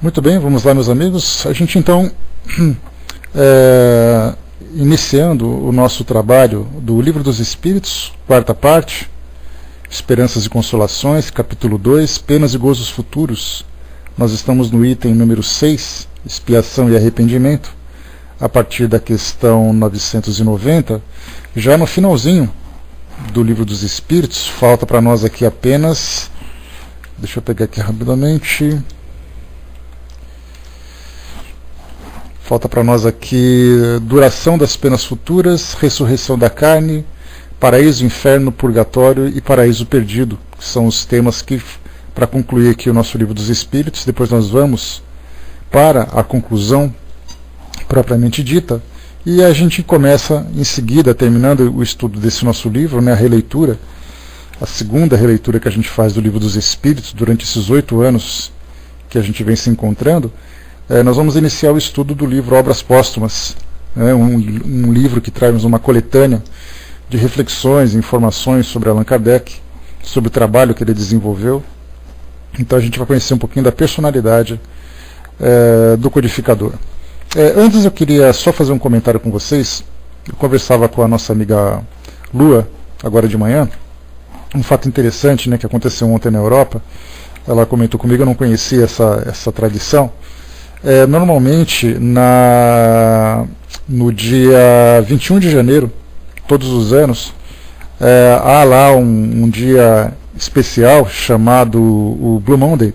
Muito bem, vamos lá, meus amigos. A gente então, iniciando o nosso trabalho do Livro dos Espíritos, quarta parte, Esperanças e Consolações, capítulo 2, Penas e Gozos Futuros. Nós estamos no item número 6, Expiação e Arrependimento, a partir da questão 990, já no finalzinho do Livro dos Espíritos. Falta para nós aqui apenas, deixa eu pegar aqui rapidamente, falta para nós aqui duração das penas futuras, ressurreição da carne, paraíso, inferno, purgatório e paraíso perdido, que são os temas que, para concluir aqui o nosso Livro dos Espíritos. Depois nós vamos para a conclusão propriamente dita, e a gente começa em seguida, terminando o estudo desse nosso livro, né, a releitura, a segunda releitura que a gente faz do Livro dos Espíritos durante esses 8 anos que a gente vem se encontrando. Nós vamos iniciar o estudo do livro Obras Póstumas, um livro que traz uma coletânea de reflexões e informações sobre Allan Kardec, sobre o trabalho que ele desenvolveu. Então a gente vai conhecer um pouquinho da personalidade do codificador. Antes eu queria só fazer um comentário com vocês. Eu conversava com a nossa amiga Lua, agora de manhã, um fato interessante, né, que aconteceu ontem na Europa. Ela comentou comigo, eu não conhecia essa tradição. Normalmente, no dia 21 de janeiro, todos os anos, há lá um dia especial chamado o Blue Monday,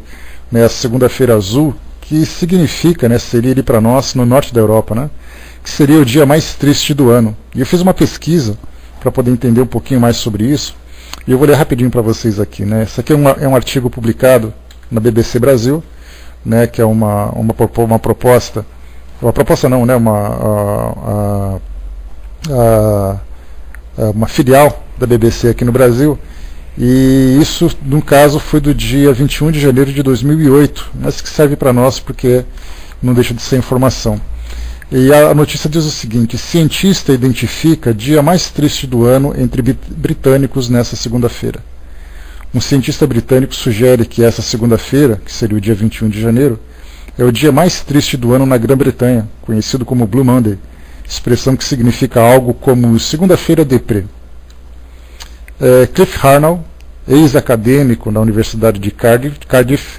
né, a segunda-feira azul, que significa, né, seria ali para nós, no norte da Europa, né, que seria o dia mais triste do ano. E eu fiz uma pesquisa para poder entender um pouquinho mais sobre isso, e eu vou ler rapidinho para vocês aqui, né. Isso aqui é um artigo publicado na BBC Brasil, né, que é uma proposta não, né, uma filial da BBC aqui no Brasil, e isso, no caso, foi do dia 21 de janeiro de 2008, mas que serve para nós porque não deixa de ser informação. E a notícia diz o seguinte: cientista identifica dia mais triste do ano entre britânicos nessa segunda-feira. Um cientista britânico sugere que essa segunda-feira, que seria o dia 21 de janeiro, é o dia mais triste do ano na Grã-Bretanha, conhecido como Blue Monday, expressão que significa algo como segunda-feira deprê. Cliff Harnell, ex-acadêmico na Universidade de Cardiff,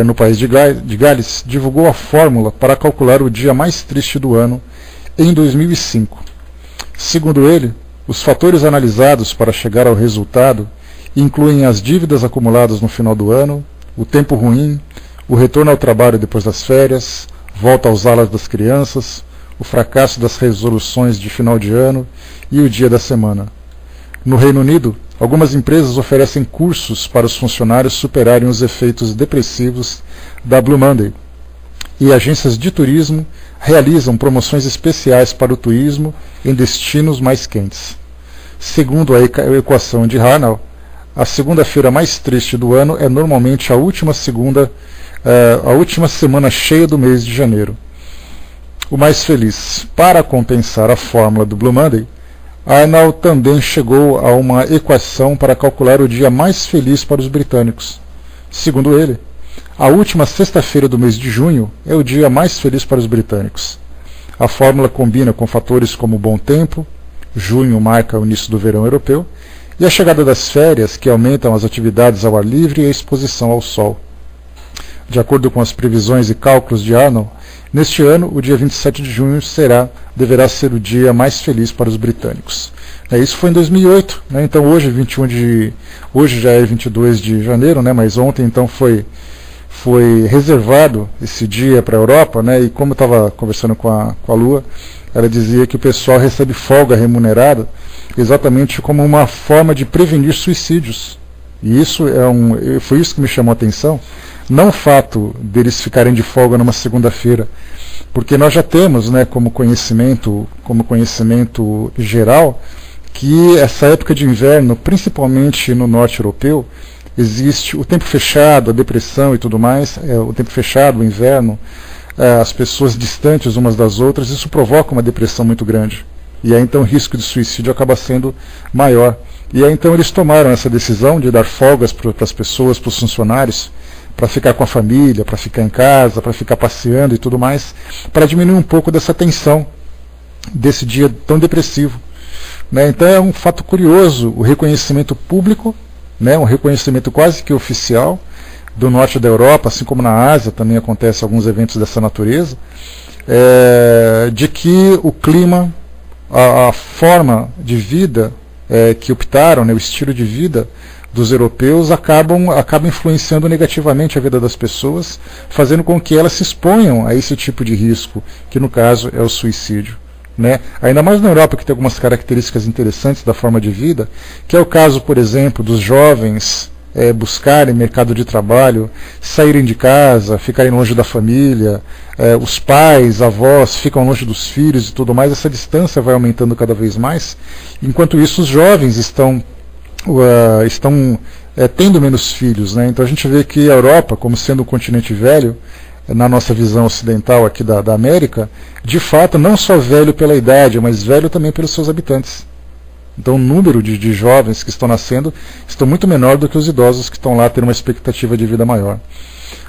no país de Gales, divulgou a fórmula para calcular o dia mais triste do ano em 2005. Segundo ele, os fatores analisados para chegar ao resultado incluem as dívidas acumuladas no final do ano, o tempo ruim, o retorno ao trabalho depois das férias, volta às aulas das crianças, o fracasso das resoluções de final de ano e o dia da semana. No Reino Unido, algumas empresas oferecem cursos para os funcionários superarem os efeitos depressivos da Blue Monday, e agências de turismo realizam promoções especiais para o turismo em destinos mais quentes. Segundo a equação de Harnell, a segunda-feira mais triste do ano é normalmente a última semana cheia do mês de janeiro. O mais feliz. Para compensar a fórmula do Blue Monday, Harnell também chegou a uma equação para calcular o dia mais feliz para os britânicos. Segundo ele, a última sexta-feira do mês de junho é o dia mais feliz para os britânicos. A fórmula combina com fatores como o bom tempo, junho marca o início do verão europeu, e a chegada das férias, que aumentam as atividades ao ar livre e a exposição ao sol. De acordo com as previsões e cálculos de Harnell, neste ano, o dia 27 de junho deverá ser o dia mais feliz para os britânicos. Isso foi em 2008, né? Então hoje já é 22 de janeiro, né? Mas ontem então foi reservado esse dia para a Europa, né? E como eu estava conversando com a Lua, ela dizia que o pessoal recebe folga remunerada exatamente como uma forma de prevenir suicídios. E isso foi isso que me chamou a atenção, não o fato deles ficarem de folga numa segunda-feira, porque nós já temos, né, como conhecimento geral, que essa época de inverno, principalmente no norte europeu, existe o tempo fechado, a depressão e tudo mais, o tempo fechado, o inverno, as pessoas distantes umas das outras, isso provoca uma depressão muito grande. E aí então o risco de suicídio acaba sendo maior. E aí então eles tomaram essa decisão de dar folgas para as pessoas, para os funcionários, para ficar com a família, para ficar em casa, para ficar passeando e tudo mais, para diminuir um pouco dessa tensão desse dia tão depressivo. Né? Então é um fato curioso o reconhecimento público, né? Um reconhecimento quase que oficial do norte da Europa, assim como na Ásia também acontecem alguns eventos dessa natureza, de que o clima, a forma de vida que optaram, né, o estilo de vida dos europeus acaba influenciando negativamente a vida das pessoas, fazendo com que elas se exponham a esse tipo de risco, que no caso é o suicídio. Né? Ainda mais na Europa, que tem algumas características interessantes da forma de vida, que é o caso, por exemplo, dos jovens buscarem mercado de trabalho, saírem de casa, ficarem longe da família, os pais, avós ficam longe dos filhos e tudo mais, essa distância vai aumentando cada vez mais. Enquanto isso, os jovens estão tendo menos filhos. Né? Então a gente vê que a Europa, como sendo um continente velho, na nossa visão ocidental aqui da América, de fato não só velho pela idade, mas velho também pelos seus habitantes. Então o número de jovens que estão nascendo estão muito menor do que os idosos que estão lá tendo uma expectativa de vida maior.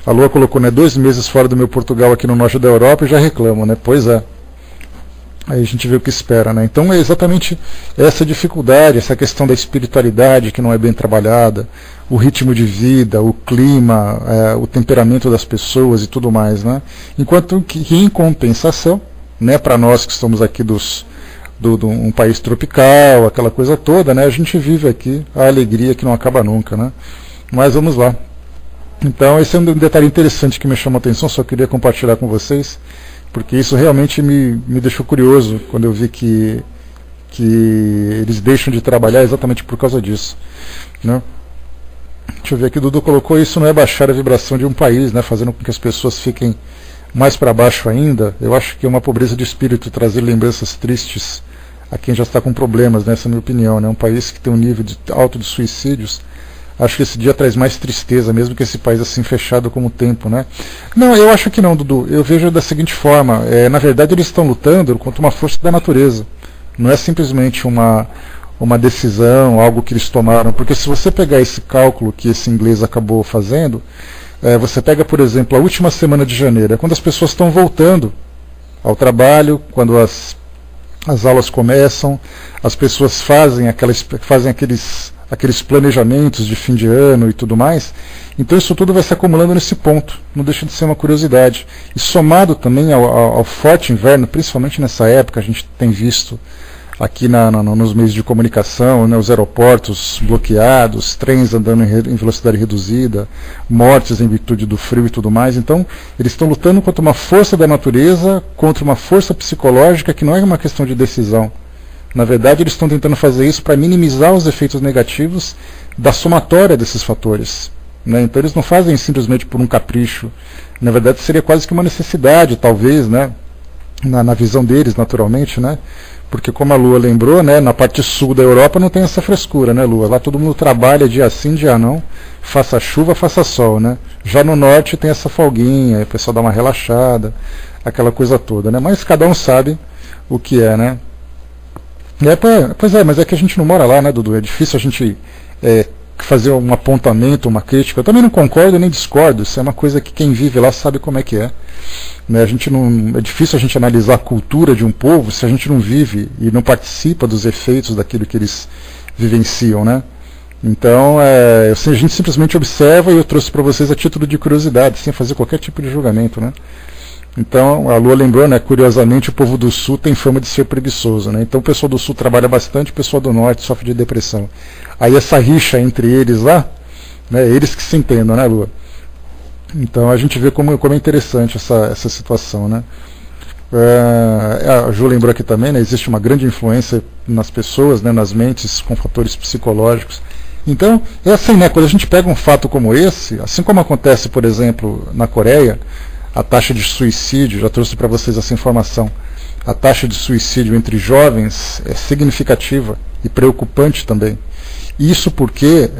A Lua colocou, né, 2 meses fora do meu Portugal aqui no norte da Europa e já reclamam, né? Pois é. Aí a gente vê o que espera, né? Então é exatamente essa dificuldade, essa questão da espiritualidade que não é bem trabalhada, o ritmo de vida, o clima, o temperamento das pessoas e tudo mais, né? Enquanto que em compensação, né, para nós que estamos aqui um país tropical, aquela coisa toda, né, a gente vive aqui a alegria que não acaba nunca, né? Mas vamos lá. Então esse é um detalhe interessante que me chamou a atenção, só queria compartilhar com vocês, porque isso realmente me deixou curioso quando eu vi que eles deixam de trabalhar exatamente por causa disso, né? Deixa eu ver aqui, Dudu colocou, isso não é baixar a vibração de um país, né, fazendo com que as pessoas fiquem mais para baixo ainda. Eu acho que é uma pobreza de espírito trazer lembranças tristes a quem já está com problemas, né? Essa é a minha opinião, né? Um país que tem um nível alto de suicídios, acho que esse dia traz mais tristeza, mesmo que esse país assim fechado como o tempo, né? Não, eu acho que não, Dudu. Eu vejo da seguinte forma, na verdade eles estão lutando contra uma força da natureza. Não é simplesmente uma decisão, algo que eles tomaram, porque se você pegar esse cálculo que esse inglês acabou fazendo, você pega, por exemplo, a última semana de janeiro, é quando as pessoas estão voltando ao trabalho, quando as aulas começam, as pessoas fazem aqueles planejamentos de fim de ano e tudo mais. Então isso tudo vai se acumulando nesse ponto, não deixa de ser uma curiosidade. E somado também ao forte inverno, principalmente nessa época, a gente tem visto aqui nos meios de comunicação, né, os aeroportos bloqueados, trens andando em velocidade reduzida, mortes em virtude do frio e tudo mais. Então, eles estão lutando contra uma força da natureza, contra uma força psicológica que não é uma questão de decisão. Na verdade, eles estão tentando fazer isso para minimizar os efeitos negativos da somatória desses fatores. Né? Então, eles não fazem simplesmente por um capricho. Na verdade, seria quase que uma necessidade, talvez, né? Na visão deles, naturalmente, né? Porque como a Lua lembrou, né, na parte sul da Europa não tem essa frescura, né, Lua? Lá todo mundo trabalha dia sim, dia não, faça chuva, faça sol, né? Já no norte tem essa folguinha, o pessoal dá uma relaxada, aquela coisa toda, né? Mas cada um sabe o que é, né? Pois é, mas é que a gente não mora lá, né, Dudu? É difícil a gente fazer um apontamento, uma crítica. Eu também não concordo nem discordo, isso é uma coisa que quem vive lá sabe como é que é. Né? É difícil a gente analisar a cultura de um povo se a gente não vive e não participa dos efeitos daquilo que eles vivenciam, né? Então, a gente simplesmente observa, e eu trouxe para vocês a título de curiosidade, sem fazer qualquer tipo de julgamento, né? Então, a Lua lembrou, né, curiosamente, o povo do Sul tem fama de ser preguiçoso, né? Então o pessoal do Sul trabalha bastante, o pessoal do Norte sofre de depressão. Aí essa rixa entre eles lá, né, eles que se entendam, né, Lua? Então a gente vê como é interessante essa situação, né? A Ju lembrou aqui também, né, existe uma grande influência nas pessoas, né, nas mentes, com fatores psicológicos. Então, é assim, né, quando a gente pega um fato como esse, assim como acontece, por exemplo, na Coreia, a taxa de suicídio, já trouxe para vocês essa informação, a taxa de suicídio entre jovens é significativa e preocupante também. Isso porque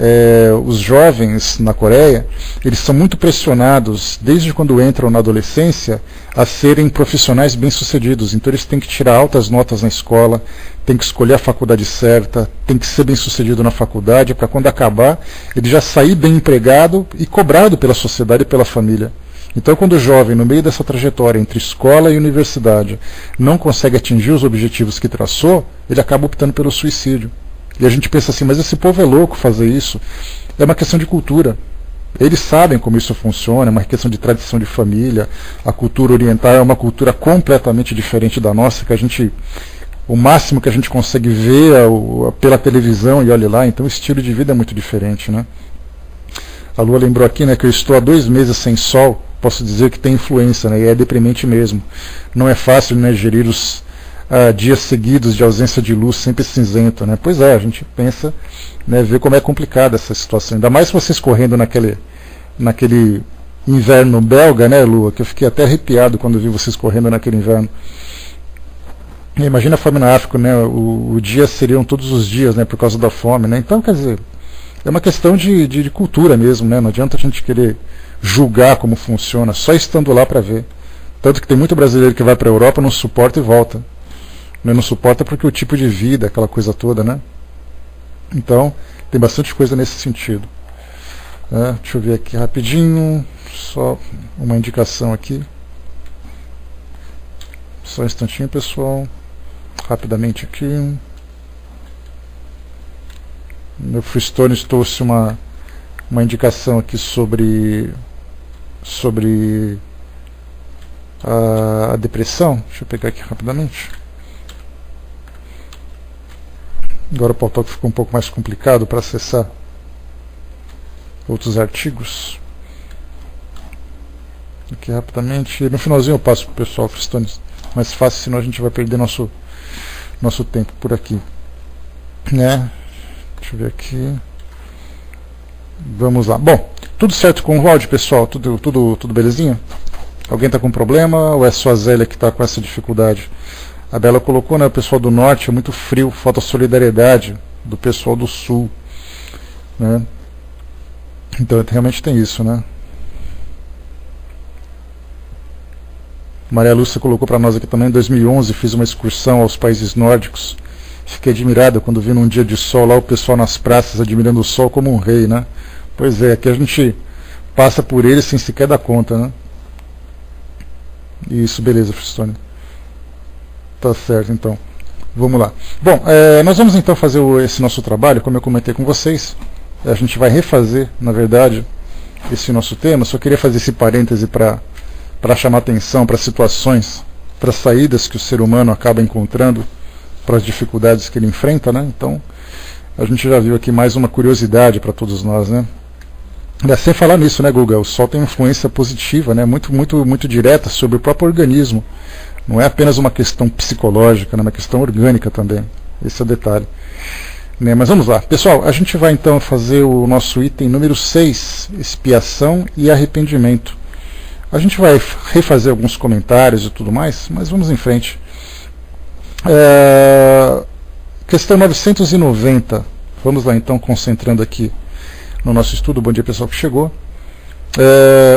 os jovens na Coreia, eles são muito pressionados, desde quando entram na adolescência, a serem profissionais bem-sucedidos. Então eles têm que tirar altas notas na escola, têm que escolher a faculdade certa, têm que ser bem-sucedido na faculdade, para quando acabar, ele já sair bem empregado e cobrado pela sociedade e pela família. Então, quando o jovem, no meio dessa trajetória entre escola e universidade, não consegue atingir os objetivos que traçou, ele acaba optando pelo suicídio. E a gente pensa assim, mas esse povo é louco fazer isso. É uma questão de cultura. Eles sabem como isso funciona, é uma questão de tradição de família. A cultura oriental é uma cultura completamente diferente da nossa, que a gente, o máximo que a gente consegue ver pela televisão e olha lá, então o estilo de vida é muito diferente, né? A Lua lembrou aqui, né, que eu estou há 2 meses sem sol, posso dizer que tem influência, né, e é deprimente mesmo. Não é fácil, né, gerir os dias seguidos de ausência de luz, sempre cinzento, né? Pois é, a gente pensa, né, vê como é complicada essa situação. Ainda mais vocês correndo naquele inverno belga, né, Lua, que eu fiquei até arrepiado quando vi vocês correndo naquele inverno. E imagina a fome na África, né? O dia seriam todos os dias, né, por causa da fome, né? Então, quer dizer, é uma questão de cultura mesmo, né? Não adianta a gente querer julgar como funciona, só estando lá para ver. Tanto que tem muito brasileiro que vai para a Europa, não suporta e volta. Não suporta porque o tipo de vida, aquela coisa toda, né? Então, tem bastante coisa nesse sentido. Deixa eu ver aqui rapidinho, só uma indicação aqui. Só um instantinho, pessoal. Rapidamente aqui. Meu Freestone trouxe uma indicação aqui sobre a depressão. Deixa eu pegar aqui rapidamente. Agora o Pautalk ficou um pouco mais complicado para acessar outros artigos. Aqui rapidamente. No finalzinho eu passo para o pessoal, Freestone. Mais fácil, senão a gente vai perder nosso tempo por aqui. Né? Deixa eu ver aqui. Vamos lá. Bom, tudo certo com o áudio, pessoal? Tudo belezinha? Alguém está com problema ou é só a Zélia que está com essa dificuldade? A Bela colocou, né, o pessoal do norte é muito frio, falta solidariedade do pessoal do sul, né? Então realmente tem isso, né? Maria Lúcia colocou para nós aqui também, em 2011 fiz uma excursão aos países nórdicos. Fiquei admirado quando vi num dia de sol lá o pessoal nas praças admirando o sol como um rei, né? Pois é, aqui a gente passa por ele sem sequer dar conta, né? Isso, beleza, Fristone. Tá certo, então. Vamos lá. Bom, nós vamos então fazer esse nosso trabalho, como eu comentei com vocês. A gente vai refazer, na verdade, esse nosso tema. Só queria fazer esse parêntese para chamar atenção para situações, para saídas que o ser humano acaba encontrando, para as dificuldades que ele enfrenta, né? Então, a gente já viu aqui mais uma curiosidade para todos nós, né? Sem falar nisso, né, Guga? O Sol tem uma influência positiva, né? Muito direta sobre o próprio organismo. Não é apenas uma questão psicológica, é uma questão orgânica também. Esse é o detalhe. Né? Mas vamos lá. Pessoal, a gente vai então fazer o nosso item número 6, expiação e arrependimento. A gente vai refazer alguns comentários e tudo mais, mas vamos em frente. Questão 990. Vamos lá então, concentrando aqui no nosso estudo. Bom dia, pessoal que chegou.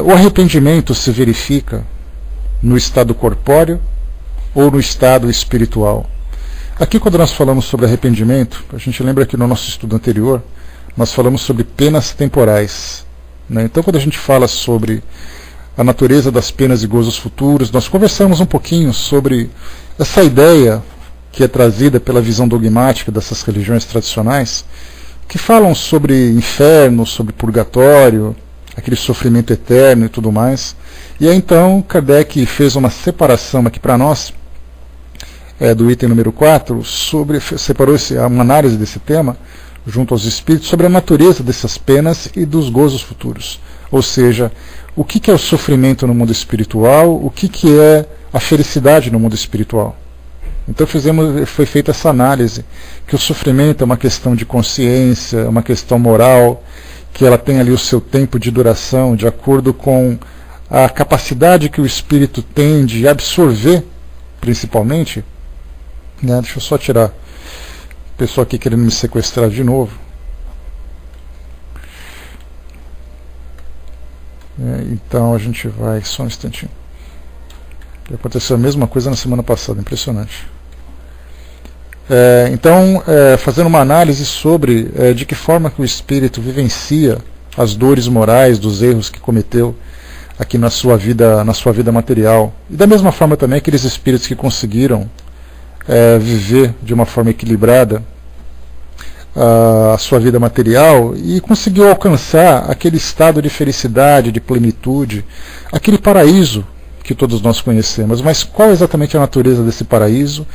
O arrependimento se verifica no estado corpóreo ou no estado espiritual? Aqui, quando nós falamos sobre arrependimento, a gente lembra que no nosso estudo anterior nós falamos sobre penas temporais, né? Então, quando a gente fala sobre a natureza das penas e gozos futuros, nós conversamos um pouquinho sobre essa ideia que é trazida pela visão dogmática dessas religiões tradicionais, que falam sobre inferno, sobre purgatório, aquele sofrimento eterno e tudo mais. E aí então Kardec fez uma separação aqui para nós, do item número 4, separou-se uma análise desse tema, junto aos espíritos, sobre a natureza dessas penas e dos gozos futuros. Ou seja, o que é o sofrimento no mundo espiritual, o que é a felicidade no mundo espiritual. Então foi feita essa análise, que o sofrimento é uma questão de consciência, é uma questão moral, que ela tem ali o seu tempo de duração, de acordo com a capacidade que o espírito tem de absorver, principalmente, né? Deixa eu só tirar o pessoal aqui querendo me sequestrar de novo. Então a gente vai, só um instantinho. Aconteceu a mesma coisa na semana passada, impressionante. Então, fazendo uma análise sobre de que forma que o espírito vivencia as dores morais dos erros que cometeu aqui na sua vida material. E da mesma forma também aqueles espíritos que conseguiram viver de uma forma equilibrada a sua vida material e conseguiu alcançar aquele estado de felicidade, de plenitude, aquele paraíso que todos nós conhecemos. Mas qual exatamente a natureza desse paraíso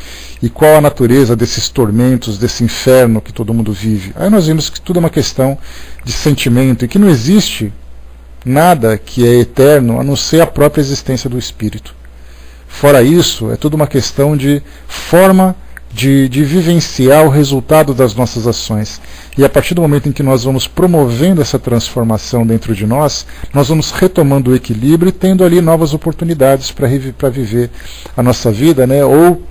e qual a natureza desses tormentos, desse inferno que todo mundo vive? Aí nós vimos que tudo é uma questão de sentimento e que não existe nada que é eterno a não ser a própria existência do espírito. Fora isso, é tudo uma questão de forma de vivenciar o resultado das nossas ações. E a partir do momento em que nós vamos promovendo essa transformação dentro de nós, nós vamos retomando o equilíbrio e tendo ali novas oportunidades para viver a nossa vida, né? ou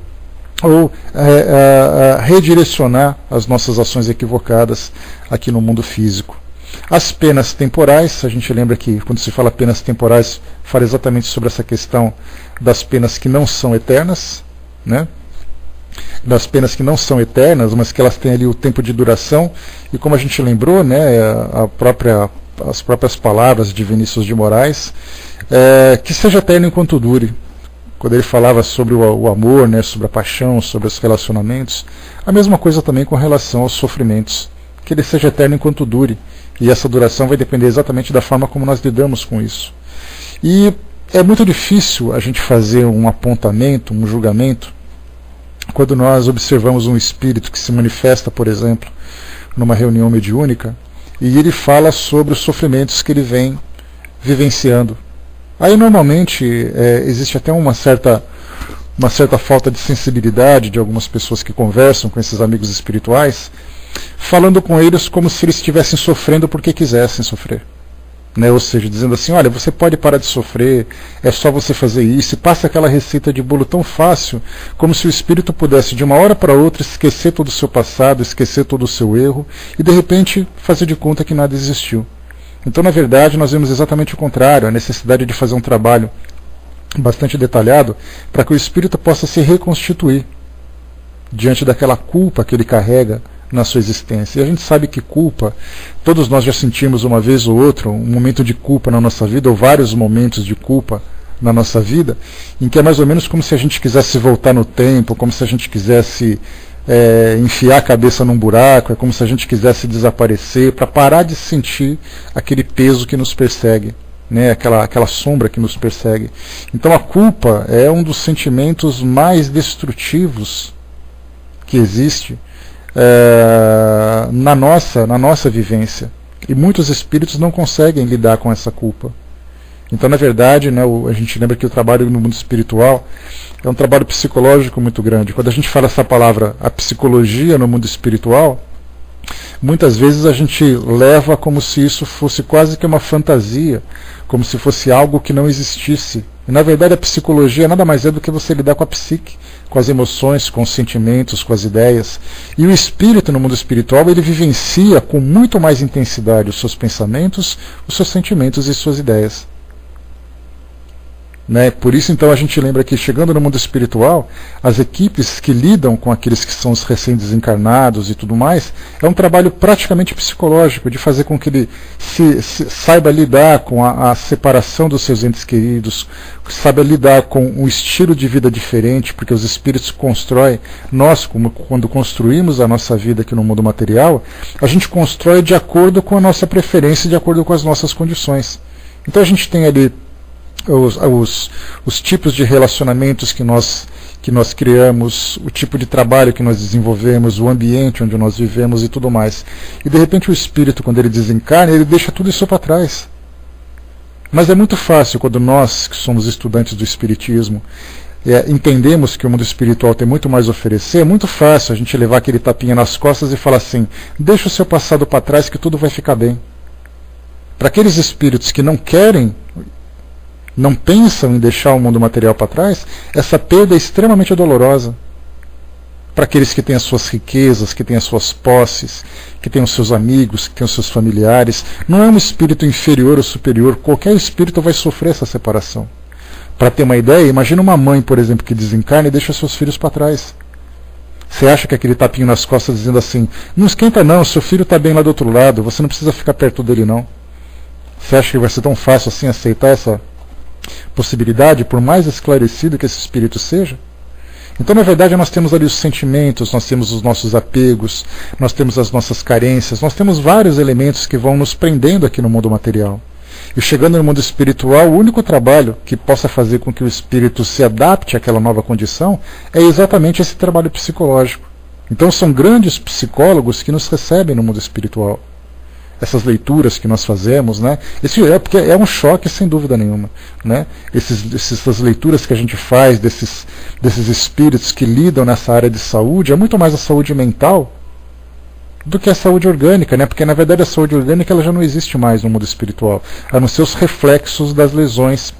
redirecionar as nossas ações equivocadas aqui no mundo físico. As penas temporais, a gente lembra que quando se fala penas temporais, fala exatamente sobre essa questão das penas que não são eternas, né? Das penas que não são eternas, mas que elas têm ali o tempo de duração, e como a gente lembrou, né, as próprias palavras de Vinícius de Moraes, que seja eterno enquanto dure. Quando ele falava sobre o amor, né, sobre a paixão, sobre os relacionamentos, a mesma coisa também com relação aos sofrimentos, que ele seja eterno enquanto dure, e essa duração vai depender exatamente da forma como nós lidamos com isso. E é muito difícil a gente fazer um apontamento, um julgamento, quando nós observamos um espírito que se manifesta, por exemplo, numa reunião mediúnica, e ele fala sobre os sofrimentos que ele vem vivenciando. Aí normalmente existe até uma certa falta de sensibilidade de algumas pessoas que conversam com esses amigos espirituais, falando com eles como se eles estivessem sofrendo porque quisessem sofrer. Né? Ou seja, dizendo assim, olha, você pode parar de sofrer, é só você fazer isso, e passa aquela receita de bolo tão fácil, como se o espírito pudesse de uma hora para outra esquecer todo o seu passado, esquecer todo o seu erro, e de repente fazer de conta que nada existiu. Então, na verdade, nós vemos exatamente o contrário, a necessidade de fazer um trabalho bastante detalhado para que o espírito possa se reconstituir diante daquela culpa que ele carrega na sua existência. E a gente sabe que culpa, todos nós já sentimos uma vez ou outra um momento de culpa na nossa vida, ou vários momentos de culpa na nossa vida, em que é mais ou menos como se a gente quisesse voltar no tempo, como se a gente quisesse enfiar a cabeça num buraco, é como se a gente quisesse desaparecer, para parar de sentir aquele peso que nos persegue, né? aquela sombra que nos persegue. Então a culpa é um dos sentimentos mais destrutivos que existe na nossa vivência, e muitos espíritos não conseguem lidar com essa culpa. Então, na verdade, né, a gente lembra que o trabalho no mundo espiritual é um trabalho psicológico muito grande. Quando a gente fala essa palavra, a psicologia no mundo espiritual, muitas vezes a gente leva como se isso fosse quase que uma fantasia, como se fosse algo que não existisse. E, na verdade, a psicologia nada mais é do que você lidar com a psique, com as emoções, com os sentimentos, com as ideias. E o espírito no mundo espiritual, ele vivencia com muito mais intensidade os seus pensamentos, os seus sentimentos e suas ideias. Né? Por isso, então, a gente lembra que, chegando no mundo espiritual, as equipes que lidam com aqueles que são os recém-desencarnados e tudo mais, é um trabalho praticamente psicológico, de fazer com que ele saiba lidar com a separação dos seus entes queridos, saiba lidar com um estilo de vida diferente, porque os espíritos constroem, nós, quando construímos a nossa vida aqui no mundo material, a gente constrói de acordo com a nossa preferência, de acordo com as nossas condições. Então a gente tem ali os tipos de relacionamentos que nós criamos, o tipo de trabalho que nós desenvolvemos, o ambiente onde nós vivemos e tudo mais. E de repente o espírito, quando ele desencarna, ele deixa tudo isso para trás. Mas é muito fácil, quando nós, que somos estudantes do espiritismo, entendemos que o mundo espiritual tem muito mais a oferecer, é muito fácil a gente levar aquele tapinha nas costas e falar assim, deixa o seu passado para trás que tudo vai ficar bem. Para aqueles espíritos que não querem, não pensam em deixar o mundo material para trás, essa perda é extremamente dolorosa. para aqueles que têm as suas riquezas, que têm as suas posses, que têm os seus amigos, que têm os seus familiares. Não é um espírito inferior ou superior, qualquer espírito vai sofrer essa separação. Para ter uma ideia, imagina uma mãe, por exemplo, que desencarna e deixa seus filhos para trás. Você acha que aquele tapinho nas costas dizendo assim, não esquenta não, seu filho está bem lá do outro lado, você não precisa ficar perto dele não. Você acha que vai ser tão fácil assim aceitar essa possibilidade, por mais esclarecido que esse espírito seja? Então, na verdade, nós temos ali os sentimentos, nós temos os nossos apegos, nós temos as nossas carências, nós temos vários elementos que vão nos prendendo aqui no mundo material. E chegando no mundo espiritual, o único trabalho que possa fazer com que o espírito se adapte àquela nova condição é exatamente esse trabalho psicológico. Então são grandes psicólogos que nos recebem no mundo espiritual. Essas leituras que nós fazemos, né? Porque é um choque sem dúvida nenhuma, né? Essas leituras que a gente faz desses espíritos que lidam nessa área de saúde, é muito mais a saúde mental do que a saúde orgânica, né? Porque na verdade a saúde orgânica ela já não existe mais no mundo espiritual, a não ser os reflexos das lesões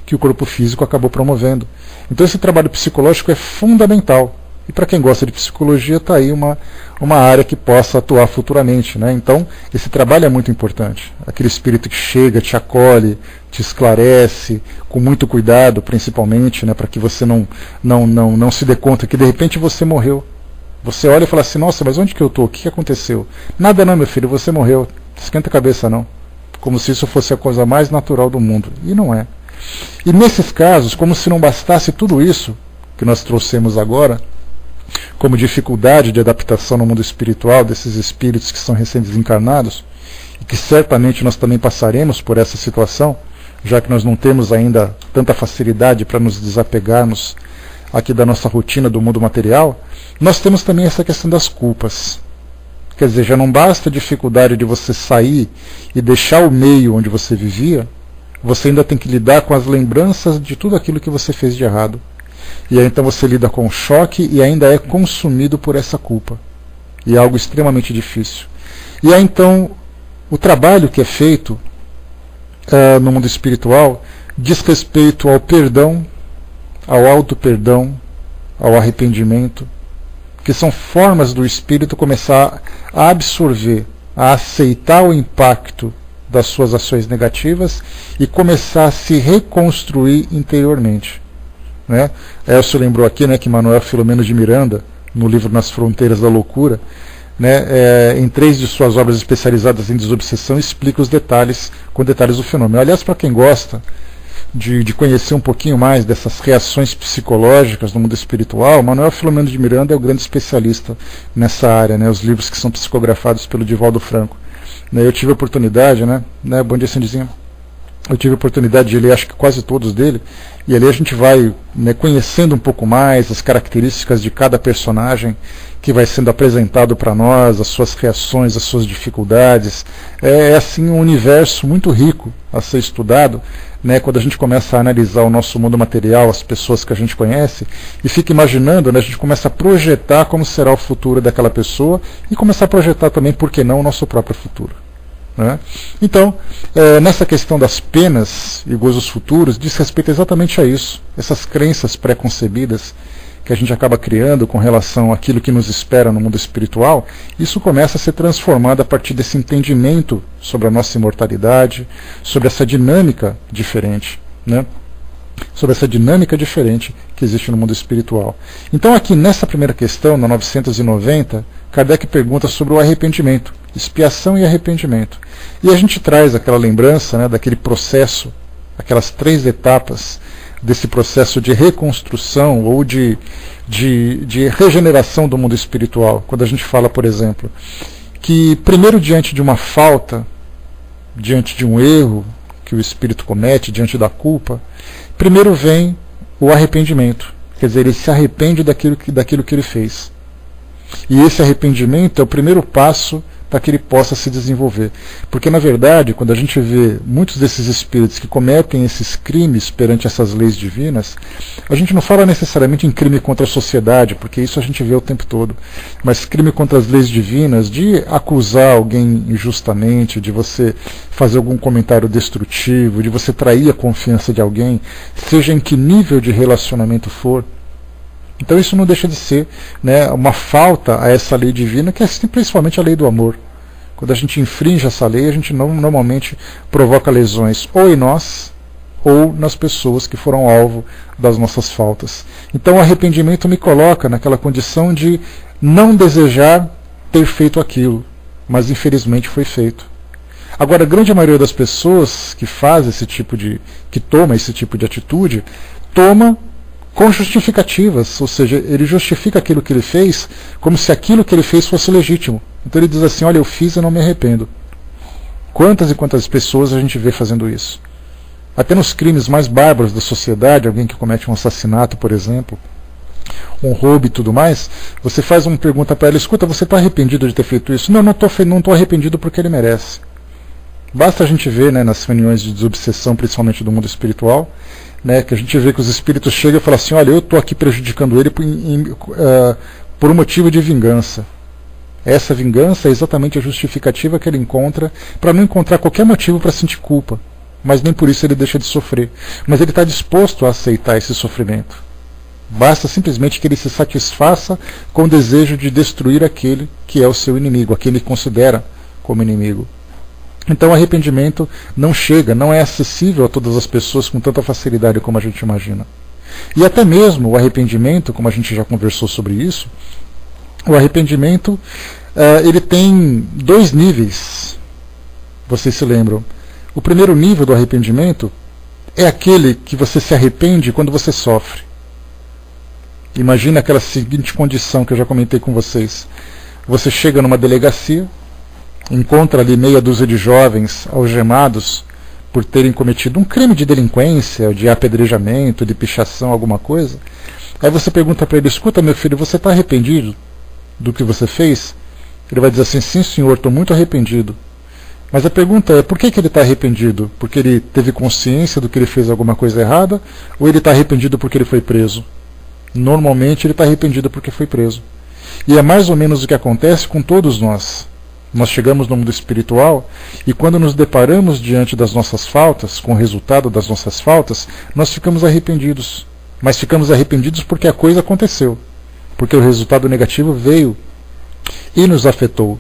que o corpo físico acabou promovendo. Então esse trabalho psicológico é fundamental. E para quem gosta de psicologia, está aí uma área que possa atuar futuramente, né? Então, esse trabalho é muito importante. Aquele espírito que chega, te acolhe, te esclarece, com muito cuidado, principalmente, né? Para que você não se dê conta que de repente você morreu. Você olha e fala assim, nossa, mas onde que eu estou? O que aconteceu? Nada não, meu filho, você morreu. Esquenta a cabeça não. Como se isso fosse a coisa mais natural do mundo. E não é. E nesses casos, como se não bastasse tudo isso que nós trouxemos agora, como dificuldade de adaptação no mundo espiritual desses espíritos que são recém-desencarnados, e que certamente nós também passaremos por essa situação, já que nós não temos ainda tanta facilidade para nos desapegarmos aqui da nossa rotina do mundo material, nós temos também essa questão das culpas. Quer dizer, já não basta a dificuldade de você sair e deixar o meio onde você vivia, você ainda tem que lidar com as lembranças de tudo aquilo que você fez de errado. E aí então você lida com o choque e ainda é consumido por essa culpa. E é algo extremamente difícil. E aí então o trabalho que é feito no mundo espiritual diz respeito ao perdão, ao auto-perdão, ao arrependimento, que são formas do espírito começar a absorver, a aceitar o impacto das suas ações negativas e começar a se reconstruir interiormente. Né? Elcio lembrou aqui, né, que Manuel Filomeno de Miranda, no livro Nas Fronteiras da Loucura, né, em 3 de suas obras especializadas em desobsessão, explica os detalhes, com detalhes do fenômeno. Aliás, para quem gosta de conhecer um pouquinho mais dessas reações psicológicas no mundo espiritual, Manuel Filomeno de Miranda é o grande especialista nessa área, né, os livros que são psicografados pelo Divaldo Franco. Eu tive a oportunidade, bom dia, Sandizinho. Eu tive a oportunidade de ler, acho que quase todos dele, e ali a gente vai conhecendo um pouco mais as características de cada personagem que vai sendo apresentado para nós, as suas reações, as suas dificuldades. É assim um universo muito rico a ser estudado, quando a gente começa a analisar o nosso mundo material, as pessoas que a gente conhece, e fica imaginando, a gente começa a projetar como será o futuro daquela pessoa e começar a projetar também, por que não, o nosso próprio futuro. Então, nessa questão das penas e gozos futuros, diz respeito exatamente a isso, essas crenças pré-concebidas que a gente acaba criando com relação àquilo que nos espera no mundo espiritual. Isso começa a ser transformado a partir desse entendimento sobre a nossa imortalidade, sobre essa dinâmica diferente, sobre essa dinâmica diferente que existe no mundo espiritual. Então aqui nessa primeira questão, na 990, Kardec pergunta sobre o arrependimento, expiação e arrependimento. E a gente traz aquela lembrança, daquele processo, aquelas 3 etapas desse processo de reconstrução ou de regeneração do mundo espiritual. Quando a gente fala, por exemplo, que primeiro diante de uma falta, diante de um erro que o espírito comete, diante da culpa, primeiro vem o arrependimento. Quer dizer, ele se arrepende daquilo que ele fez. E esse arrependimento é o primeiro passo para que ele possa se desenvolver. Porque, na verdade, quando a gente vê muitos desses espíritos que cometem esses crimes perante essas leis divinas, a gente não fala necessariamente em crime contra a sociedade, porque isso a gente vê o tempo todo, mas crime contra as leis divinas, de acusar alguém injustamente, de você fazer algum comentário destrutivo, de você trair a confiança de alguém, seja em que nível de relacionamento for. Então isso não deixa de ser, né, uma falta a essa lei divina, que é principalmente a lei do amor. Quando a gente infringe essa lei, a gente normalmente provoca lesões ou em nós, ou nas pessoas que foram alvo das nossas faltas. Então o arrependimento me coloca naquela condição de não desejar ter feito aquilo, mas infelizmente foi feito. Agora, a grande maioria das pessoas que faz esse tipo que toma esse tipo de atitude, toma com justificativas, ou seja, ele justifica aquilo que ele fez como se aquilo que ele fez fosse legítimo. Então ele diz assim: olha, eu fiz e não me arrependo. Quantas e quantas pessoas a gente vê fazendo isso? Até nos crimes mais bárbaros da sociedade, alguém que comete um assassinato, por exemplo, um roubo e tudo mais, você faz uma pergunta para ela: escuta, você está arrependido de ter feito isso? Não, não estou arrependido porque ele merece. Basta a gente ver, né, nas reuniões de desobsessão, principalmente do mundo espiritual, né, que a gente vê que os espíritos chegam e falam assim: olha, eu estou aqui prejudicando ele por um motivo de vingança. Essa vingança é exatamente a justificativa que ele encontra para não encontrar qualquer motivo para sentir culpa. Mas nem por isso ele deixa de sofrer. Mas ele está disposto a aceitar esse sofrimento. Basta simplesmente que ele se satisfaça com o desejo de destruir aquele que é o seu inimigo, aquele que considera como inimigo. Então o arrependimento não chega, não é acessível a todas as pessoas com tanta facilidade como a gente imagina. E até mesmo o arrependimento, como a gente já conversou sobre isso, o arrependimento ele tem dois níveis. Vocês se lembram? O primeiro nível do arrependimento é aquele que você se arrepende quando você sofre. Imagina aquela seguinte condição que eu já comentei com vocês. Você chega numa delegacia, encontra ali meia dúzia de jovens algemados por terem cometido um crime de delinquência, de apedrejamento, de pichação, alguma coisa. Aí você pergunta para ele: escuta, meu filho, você está arrependido do que você fez? Ele vai dizer assim: sim, senhor, estou muito arrependido. Mas a pergunta é: por que ele está arrependido? Porque ele teve consciência do que ele fez alguma coisa errada? Ou ele está arrependido porque ele foi preso? Normalmente ele está arrependido porque foi preso. E é mais ou menos o que acontece com todos nós. Nós chegamos no mundo espiritual e quando nos deparamos diante das nossas faltas, com o resultado das nossas faltas, nós ficamos arrependidos. Mas ficamos arrependidos porque a coisa aconteceu. Porque o resultado negativo veio e nos afetou.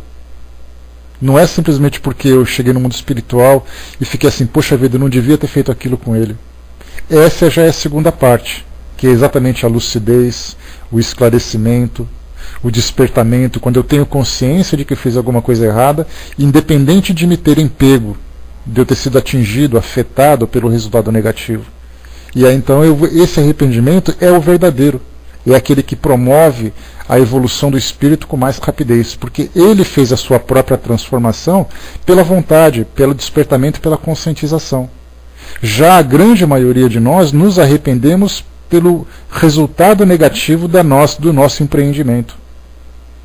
Não é simplesmente porque eu cheguei no mundo espiritual e fiquei assim: poxa vida, eu não devia ter feito aquilo com ele. Essa já é a segunda parte, que é exatamente a lucidez, o esclarecimento, o despertamento, quando eu tenho consciência de que fiz alguma coisa errada, independente de me terem pego, de eu ter sido atingido, afetado pelo resultado negativo. E aí então esse arrependimento é o verdadeiro. É aquele que promove a evolução do espírito com mais rapidez, porque ele fez a sua própria transformação pela vontade, pelo despertamento e pela conscientização. Já a grande maioria de nós nos arrependemos pelo resultado negativo do nosso empreendimento.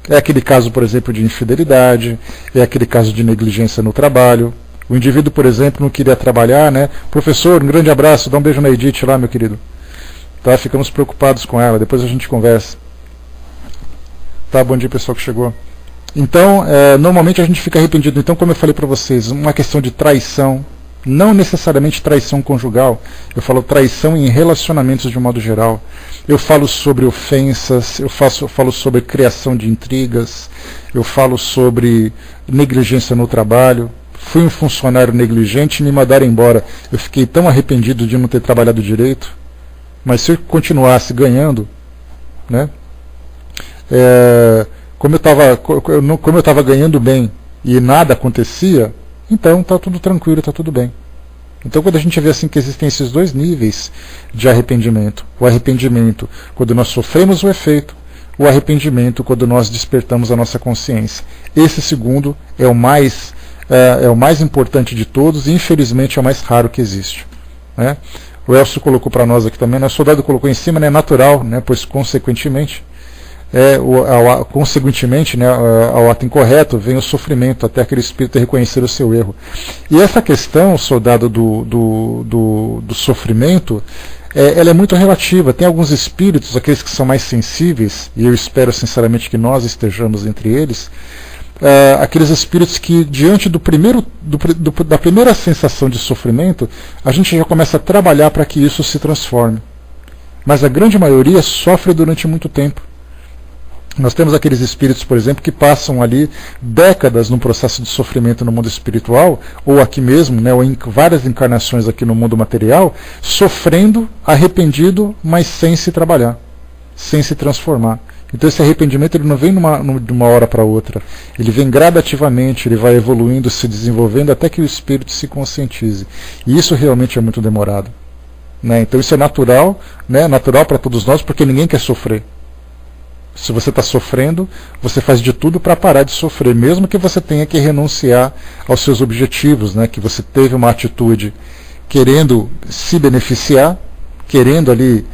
É aquele caso, por exemplo, de infidelidade, é aquele caso de negligência no trabalho. O indivíduo, por exemplo, não queria trabalhar, né? Professor, um grande abraço, dá um beijo na Edith lá, meu querido. Tá, ficamos preocupados com ela, depois a gente conversa. Tá, bom dia pessoal que chegou. Então, normalmente a gente fica arrependido. Então, como eu falei para vocês, uma questão de traição, não necessariamente traição conjugal, eu falo traição em relacionamentos de um modo geral. Eu falo sobre ofensas, eu falo sobre criação de intrigas, eu falo sobre negligência no trabalho. Fui um funcionário negligente e me mandaram embora. Eu fiquei tão arrependido de não ter trabalhado direito. Mas se eu continuasse ganhando, né, como eu estava ganhando bem e nada acontecia, então está tudo tranquilo, está tudo bem. Então quando a gente vê assim que existem esses dois níveis de arrependimento, o arrependimento quando nós sofremos o efeito, o arrependimento quando nós despertamos a nossa consciência. Esse segundo é o mais importante de todos e infelizmente é o mais raro que existe, né? O Elcio colocou para nós aqui também, né? O soldado colocou em cima, né? Natural, né? Pois consequentemente, né, ao ato incorreto vem o sofrimento, até aquele espírito reconhecer o seu erro. E essa questão, soldado, do sofrimento, ela é muito relativa. Tem alguns espíritos, aqueles que são mais sensíveis, e eu espero sinceramente que nós estejamos entre eles, aqueles espíritos que diante da primeira sensação de sofrimento, a gente já começa a trabalhar para que isso se transforme. mas a grande maioria sofre durante muito tempo. Nós temos aqueles espíritos, por exemplo, que passam ali décadas num processo de sofrimento no mundo espiritual, ou aqui mesmo, né, ou em várias encarnações aqui no mundo material, sofrendo, arrependido, mas sem se trabalhar, sem se transformar. Então esse arrependimento ele não vem de uma hora para outra, ele vem gradativamente, ele vai evoluindo, se desenvolvendo, até que o espírito se conscientize. E isso realmente é muito demorado. Né? Então isso é natural, né, natural para todos nós, porque ninguém quer sofrer. Se você está sofrendo, você faz de tudo para parar de sofrer, mesmo que você tenha que renunciar aos seus objetivos, né? Que você teve uma atitude querendo se beneficiar, querendo ali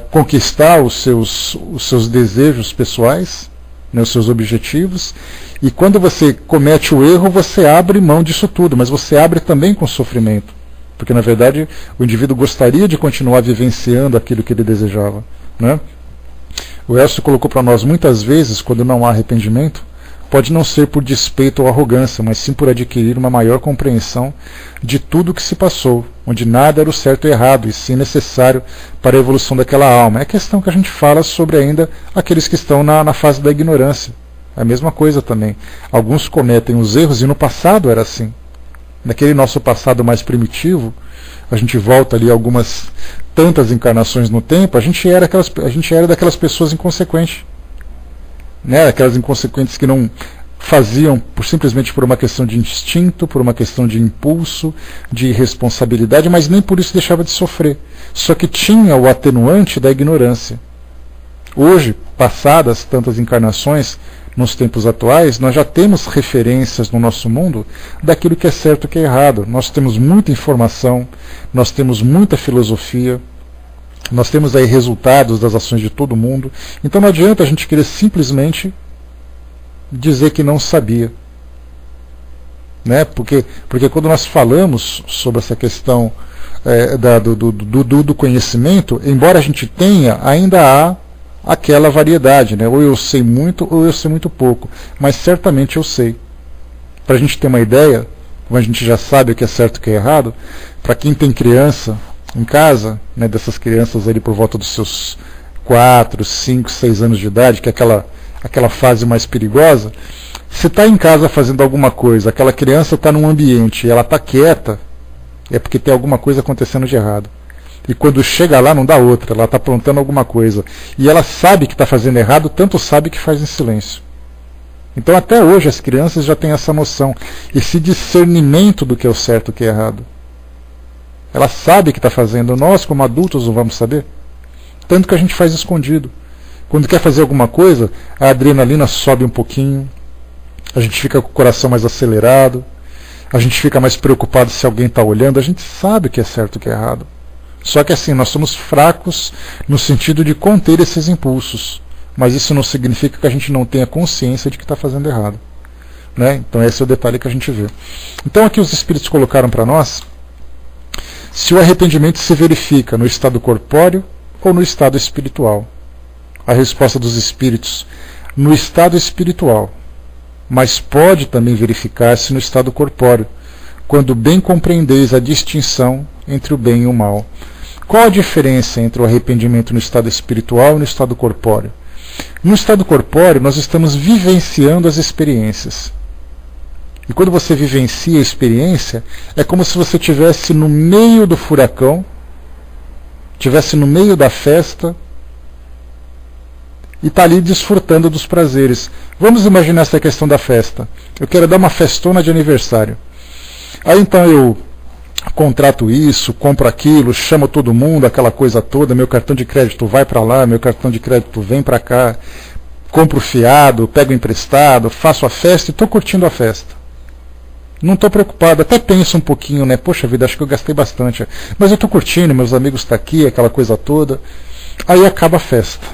conquistar os seus desejos pessoais, né? Os seus objetivos, e quando você comete o erro, você abre mão disso tudo, mas você abre também com sofrimento, porque na verdade o indivíduo gostaria de continuar vivenciando aquilo que ele desejava, né? O Elcio colocou para nós muitas vezes, quando não há arrependimento, pode não ser por despeito ou arrogância, mas sim por adquirir uma maior compreensão de tudo o que se passou, onde nada era o certo e errado, e sim necessário para a evolução daquela alma. É a questão que a gente fala sobre ainda aqueles que estão na fase da ignorância. É a mesma coisa também. Alguns cometem os erros, e no passado era assim. Naquele nosso passado mais primitivo, a gente volta ali algumas tantas encarnações no tempo, a gente era daquelas pessoas inconsequentes, né? Aquelas inconsequentes que não faziam simplesmente por uma questão de instinto, por uma questão de impulso, de irresponsabilidade, mas nem por isso deixava de sofrer. Só que tinha o atenuante da ignorância. Hoje, passadas tantas encarnações, nos tempos atuais, nós já temos referências no nosso mundo daquilo que é certo e que é errado. Nós temos muita informação, nós temos muita filosofia, nós temos aí resultados das ações de todo mundo. Então não adianta a gente querer simplesmente dizer que não sabia. Né? Porque quando nós falamos sobre essa questão do conhecimento, embora a gente tenha, ainda há aquela variedade, né? Ou eu sei muito ou eu sei muito pouco, mas certamente eu sei. Para a gente ter uma ideia, como a gente já sabe o que é certo e o que é errado, para quem tem criança em casa, né, dessas crianças ali por volta dos seus 4, 5, 6 anos de idade, que é aquela fase mais perigosa, se está em casa fazendo alguma coisa, aquela criança está num ambiente e ela está quieta, é porque tem alguma coisa acontecendo de errado. E quando chega lá não dá outra, ela está aprontando alguma coisa. E ela sabe que está fazendo errado, tanto sabe que faz em silêncio. Então até hoje as crianças já têm essa noção, esse discernimento do que é o certo e o que é errado. Ela sabe que está fazendo, nós como adultos não vamos saber. Tanto que a gente faz escondido. Quando quer fazer alguma coisa, a adrenalina sobe um pouquinho, a gente fica com o coração mais acelerado, a gente fica mais preocupado se alguém está olhando, a gente sabe o que é certo e o que é errado. Só que assim, nós somos fracos no sentido de conter esses impulsos. Mas isso não significa que a gente não tenha consciência de que está fazendo errado. Né? Então esse é o detalhe que a gente vê. Então aqui os Espíritos colocaram para nós se o arrependimento se verifica no estado corpóreo ou no estado espiritual. A resposta dos Espíritos, no estado espiritual. Mas pode também verificar-se no estado corpóreo, quando bem compreendeis a distinção entre o bem e o mal. Qual a diferença entre o arrependimento no estado espiritual e no estado corpóreo? No estado corpóreo, nós estamos vivenciando as experiências. E quando você vivencia a experiência, é como se você estivesse no meio do furacão, estivesse no meio da festa, e está ali desfrutando dos prazeres. Vamos imaginar essa questão da festa. Eu quero dar uma festona de aniversário. Aí então eu contrato isso, compro aquilo, chamo todo mundo, aquela coisa toda, meu cartão de crédito vai para lá, meu cartão de crédito vem para cá, compro fiado, pego emprestado, faço a festa e estou curtindo a festa. Não estou preocupado, até penso um pouquinho, né? Poxa vida, acho que eu gastei bastante, mas eu estou curtindo, meus amigos estão aqui, aquela coisa toda. Aí acaba a festa.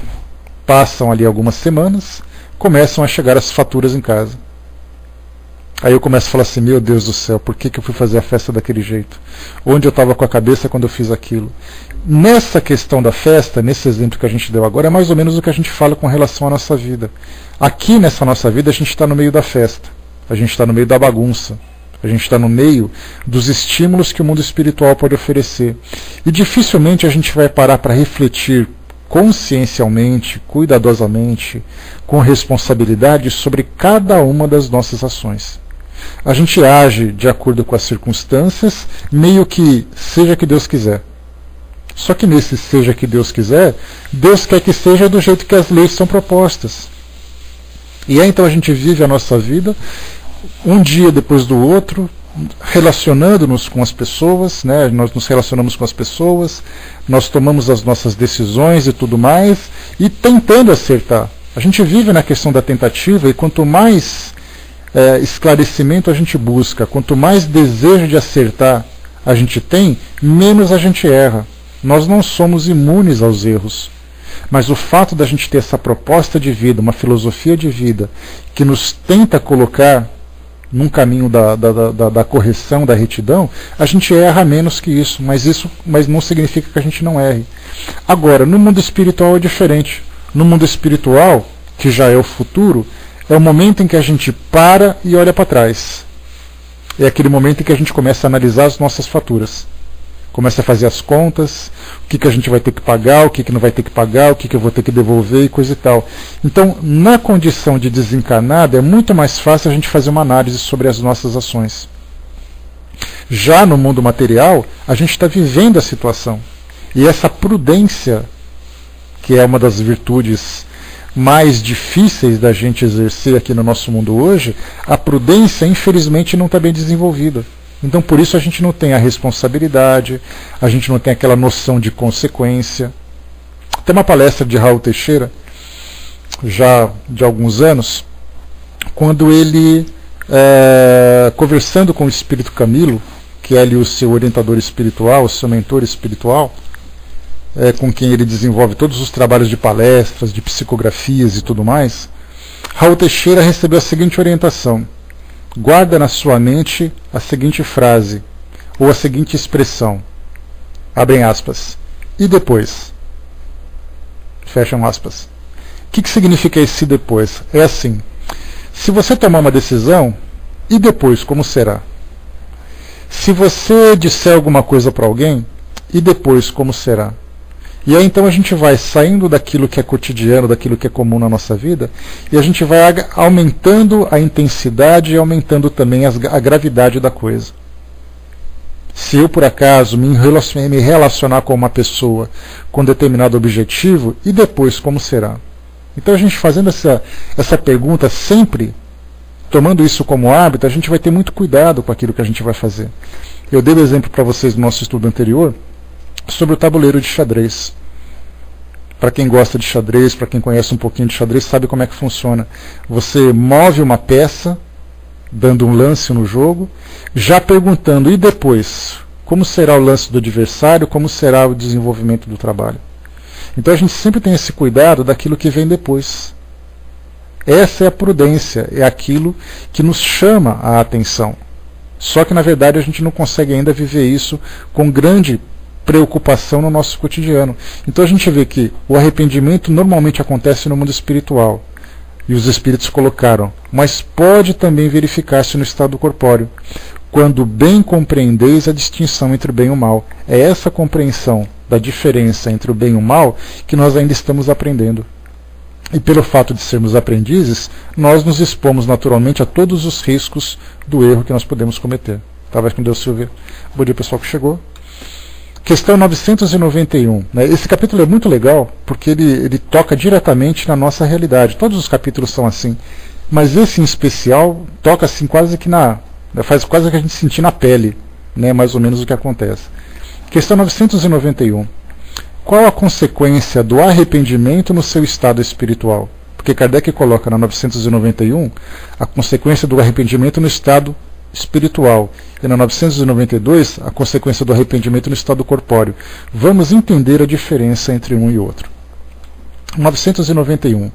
Passam ali algumas semanas, começam a chegar as faturas em casa. Aí eu começo a falar assim, meu Deus do céu, por que eu fui fazer a festa daquele jeito? Onde eu estava com a cabeça quando eu fiz aquilo? Nessa questão da festa, nesse exemplo que a gente deu agora, é mais ou menos o que a gente fala com relação à nossa vida. Aqui nessa nossa vida a gente está no meio da festa, a gente está no meio da bagunça, A gente está no meio dos estímulos que o mundo espiritual pode oferecer. E dificilmente a gente vai parar para refletir consciencialmente, cuidadosamente, com responsabilidade sobre cada uma das nossas ações. A gente age de acordo com as circunstâncias, meio que seja que Deus quiser. Só que nesse seja que Deus quiser, Deus quer que seja do jeito que as leis são propostas. E aí então a gente vive a nossa vida um dia depois do outro, relacionando-nos com as pessoas, né? Nós nos relacionamos com as pessoas, nós tomamos as nossas decisões e tudo mais, e tentando acertar. A gente vive na questão da tentativa, e quanto mais esclarecimento a gente busca, quanto mais desejo de acertar a gente tem, menos a gente erra. Nós não somos imunes aos erros. Mas o fato da gente ter essa proposta de vida, uma filosofia de vida, que nos tenta colocar num caminho da correção, da retidão, a gente erra menos que isso, mas não significa que a gente não erre. Agora, no mundo espiritual é diferente. No mundo espiritual, que já é o futuro, é o momento em que a gente para e olha para trás. É aquele momento em que a gente começa a analisar as nossas faturas. Começa a fazer as contas, o que a gente vai ter que pagar, o que não vai ter que pagar, o que eu vou ter que devolver e coisa e tal. Então, na condição de desencarnado, é muito mais fácil a gente fazer uma análise sobre as nossas ações. Já no mundo material, a gente está vivendo a situação. E essa prudência, que é uma das virtudes mais difíceis da gente exercer aqui no nosso mundo hoje, a prudência, infelizmente, não está bem desenvolvida. Então, por isso a gente não tem a responsabilidade, a gente não tem aquela noção de consequência. Tem uma palestra de Raul Teixeira, já de alguns anos, quando ele, conversando com o Espírito Camilo, que é ali o seu orientador espiritual, o seu mentor espiritual, com quem ele desenvolve todos os trabalhos de palestras, de psicografias e tudo mais, Raul Teixeira recebeu a seguinte orientação: guarda na sua mente a seguinte frase, ou a seguinte expressão, abrem aspas, e depois, fecham aspas. O que significa esse depois? É assim, se você tomar uma decisão, e depois, como será? Se você disser alguma coisa para alguém, e depois, como será? E aí então a gente vai saindo daquilo que é cotidiano, daquilo que é comum na nossa vida, e a gente vai aumentando a intensidade e aumentando também a gravidade da coisa. Se eu por acaso me relacionar com uma pessoa com determinado objetivo, e depois como será? Então a gente fazendo essa pergunta sempre, tomando isso como hábito, a gente vai ter muito cuidado com aquilo que a gente vai fazer. Eu dei o exemplo para vocês no nosso estudo anterior, sobre o tabuleiro de xadrez. Para quem gosta de xadrez, para quem conhece um pouquinho de xadrez, sabe como é que funciona. Você move uma peça, dando um lance no jogo, já perguntando, e depois? Como será o lance do adversário? Como será o desenvolvimento do trabalho? Então a gente sempre tem esse cuidado daquilo que vem depois. Essa é a prudência, é aquilo que nos chama a atenção. Só que na verdade a gente não consegue ainda viver isso com grande preocupação no nosso cotidiano. Então a gente vê que o arrependimento normalmente acontece no mundo espiritual, e os espíritos colocaram, mas pode também verificar-se no estado corpóreo, quando bem compreendeis a distinção entre o bem e o mal. É essa compreensão da diferença entre o bem e o mal que nós ainda estamos aprendendo. E pelo fato de sermos aprendizes, nós nos expomos naturalmente a todos os riscos do erro que nós podemos cometer. Tá, vai com Deus, Silvia. Bom dia, pessoal que chegou. Questão 991. Né? Esse capítulo é muito legal porque ele toca diretamente na nossa realidade. Todos os capítulos são assim. Mas esse em especial toca assim quase que faz quase que a gente sentir na pele, né, mais ou menos o que acontece. Questão 991. Qual a consequência do arrependimento no seu estado espiritual? Porque Kardec coloca na 991 a consequência do arrependimento no estado espiritual, e na 992 a consequência do arrependimento no estado corpóreo. Vamos entender a diferença entre um e outro. 991.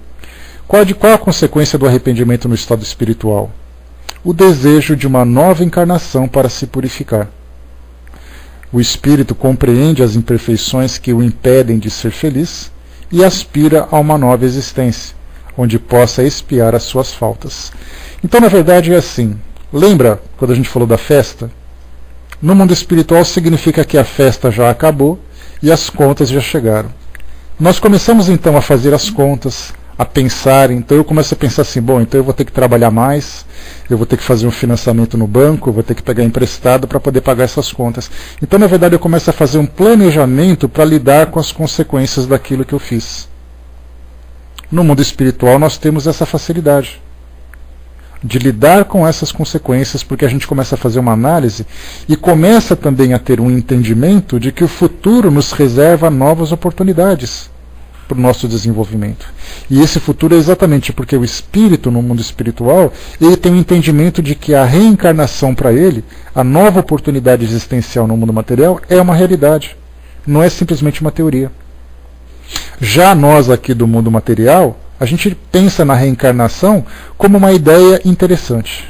Qual a consequência do arrependimento no estado espiritual? O desejo de uma nova encarnação para se purificar. O espírito compreende as imperfeições que o impedem de ser feliz e aspira a uma nova existência, onde possa expiar as suas faltas. Então, na verdade, é assim. Lembra quando a gente falou da festa? No mundo espiritual significa que a festa já acabou e as contas já chegaram. Nós começamos então a fazer as contas, a pensar, então eu começo a pensar assim, bom, então eu vou ter que trabalhar mais, eu vou ter que fazer um financiamento no banco, eu vou ter que pegar emprestado para poder pagar essas contas. Então, na verdade, eu começo a fazer um planejamento para lidar com as consequências daquilo que eu fiz. No mundo espiritual nós temos essa facilidade de lidar com essas consequências, porque a gente começa a fazer uma análise e começa também a ter um entendimento de que o futuro nos reserva novas oportunidades para o nosso desenvolvimento. E esse futuro é exatamente porque o espírito, no mundo espiritual, ele tem um entendimento de que a reencarnação para ele, a nova oportunidade existencial no mundo material, é uma realidade, não é simplesmente uma teoria. Já nós aqui do mundo material, a gente pensa na reencarnação como uma ideia interessante.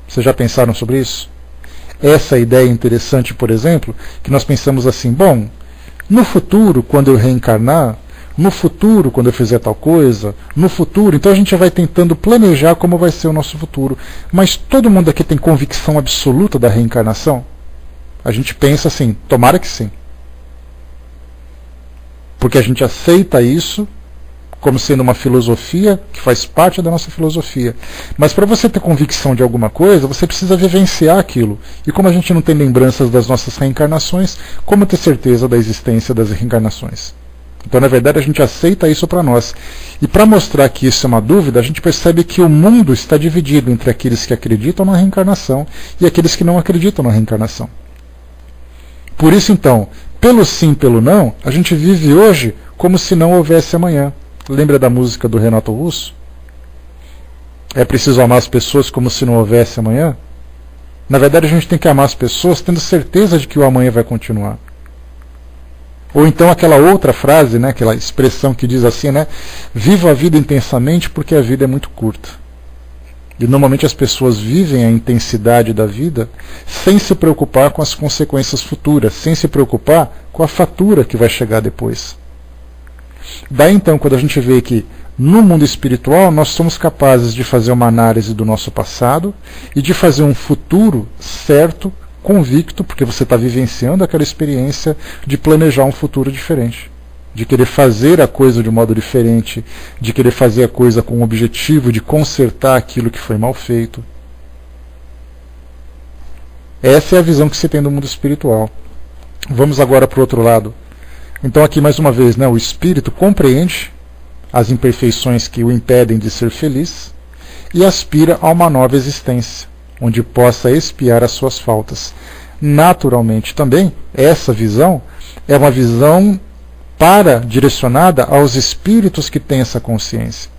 Vocês já pensaram sobre isso? Essa ideia interessante, por exemplo, que nós pensamos assim, bom, no futuro, quando eu reencarnar, no futuro, quando eu fizer tal coisa, no futuro, então a gente vai tentando planejar como vai ser o nosso futuro. Mas todo mundo aqui tem convicção absoluta da reencarnação? A gente pensa assim, tomara que sim. Porque a gente aceita isso como sendo uma filosofia que faz parte da nossa filosofia. Mas para você ter convicção de alguma coisa, você precisa vivenciar aquilo. E como a gente não tem lembranças das nossas reencarnações, como ter certeza da existência das reencarnações? Então, na verdade, a gente aceita isso para nós. E para mostrar que isso é uma dúvida, a gente percebe que o mundo está dividido entre aqueles que acreditam na reencarnação e aqueles que não acreditam na reencarnação. Por isso, então, pelo sim, pelo não, a gente vive hoje como se não houvesse amanhã. Lembra da música do Renato Russo? É preciso amar as pessoas como se não houvesse amanhã? Na verdade, a gente tem que amar as pessoas tendo certeza de que o amanhã vai continuar. Ou então aquela outra frase, né, aquela expressão que diz assim, né, viva a vida intensamente porque a vida é muito curta. E normalmente as pessoas vivem a intensidade da vida sem se preocupar com as consequências futuras, sem se preocupar com a fatura que vai chegar depois. Daí então, quando a gente vê que no mundo espiritual nós somos capazes de fazer uma análise do nosso passado e de fazer um futuro certo, convicto, porque você está vivenciando aquela experiência de planejar um futuro diferente, de querer fazer a coisa de um modo diferente, de querer fazer a coisa com o objetivo de consertar aquilo que foi mal feito. Essa é a visão que se tem do mundo espiritual. Vamos agora para o outro lado. Então aqui mais uma vez, né, o espírito compreende as imperfeições que o impedem de ser feliz e aspira a uma nova existência, onde possa expiar as suas faltas. Naturalmente também, essa visão é uma visão direcionada aos espíritos que têm essa consciência.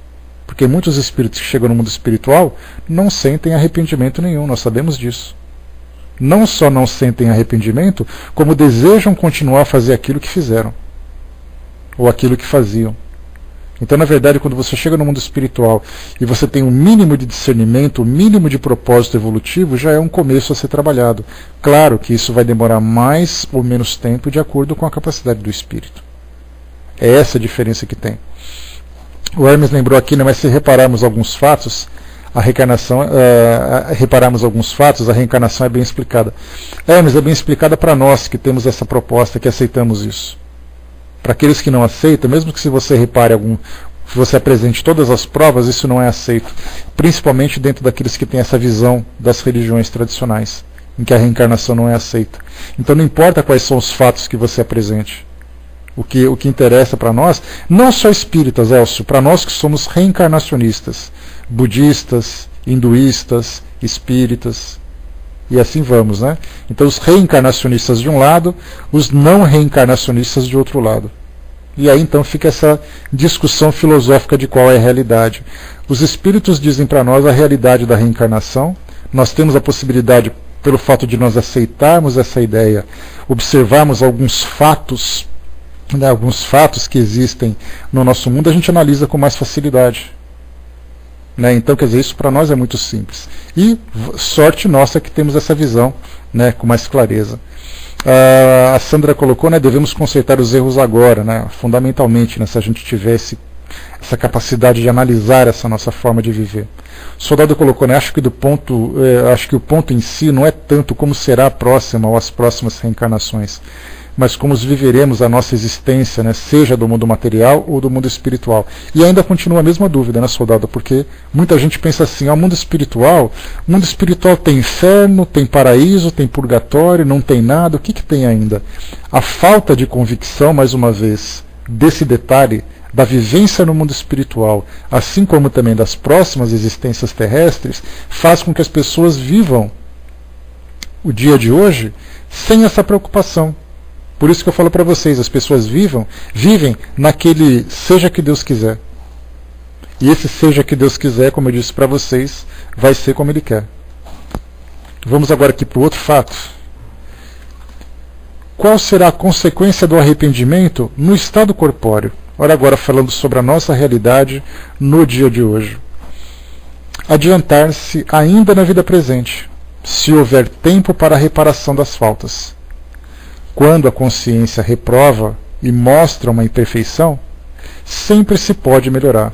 Porque muitos espíritos que chegam no mundo espiritual não sentem arrependimento nenhum, nós sabemos disso. Não só não sentem arrependimento, como desejam continuar a fazer aquilo que fizeram, ou aquilo que faziam. Então, na verdade, quando você chega no mundo espiritual e você tem um mínimo de discernimento, um mínimo de propósito evolutivo, já é um começo a ser trabalhado. Claro que isso vai demorar mais ou menos tempo de acordo com a capacidade do espírito. É essa a diferença que tem. O Hermes lembrou aqui, né, mas se repararmos alguns fatos, a reencarnação é bem explicada. Hermes, é bem explicada para nós que temos essa proposta, que aceitamos isso. Para aqueles que não aceitam, mesmo que se você repare se você apresente todas as provas, isso não é aceito. Principalmente dentro daqueles que têm essa visão das religiões tradicionais, em que a reencarnação não é aceita. Então não importa quais são os fatos que você apresente. O que interessa para nós, não só espíritas, Elcio, para nós que somos reencarnacionistas, budistas, hinduístas, espíritas, e assim vamos, né? Então os reencarnacionistas de um lado, os não reencarnacionistas de outro lado. E aí então fica essa discussão filosófica de qual é a realidade. Os espíritos dizem para nós a realidade da reencarnação, nós temos a possibilidade, pelo fato de nós aceitarmos essa ideia, observarmos alguns fatos que existem no nosso mundo, a gente analisa com mais facilidade. Então, quer dizer, isso para nós é muito simples. E sorte nossa que temos essa visão, né, com mais clareza. A Sandra colocou, né, devemos consertar os erros agora, né, fundamentalmente, né, se a gente tivesse essa capacidade de analisar essa nossa forma de viver. O soldado colocou, né, acho que o ponto em si não é tanto como será a próxima ou as próximas reencarnações, mas como viveremos a nossa existência, né, seja do mundo material ou do mundo espiritual. E ainda continua a mesma dúvida, né, soldado, porque muita gente pensa assim, o mundo espiritual tem inferno, tem paraíso, tem purgatório, não tem nada, o que tem ainda? A falta de convicção, mais uma vez, desse detalhe, da vivência no mundo espiritual, assim como também das próximas existências terrestres, faz com que as pessoas vivam o dia de hoje sem essa preocupação. Por isso que eu falo para vocês, as pessoas vivem naquele seja que Deus quiser. E esse seja que Deus quiser, como eu disse para vocês, vai ser como Ele quer. Vamos agora aqui para o outro fato. Qual será a consequência do arrependimento no estado corpóreo? Olha agora falando sobre a nossa realidade no dia de hoje. Adiantar-se ainda na vida presente, se houver tempo para a reparação das faltas. Quando a consciência reprova e mostra uma imperfeição, sempre se pode melhorar.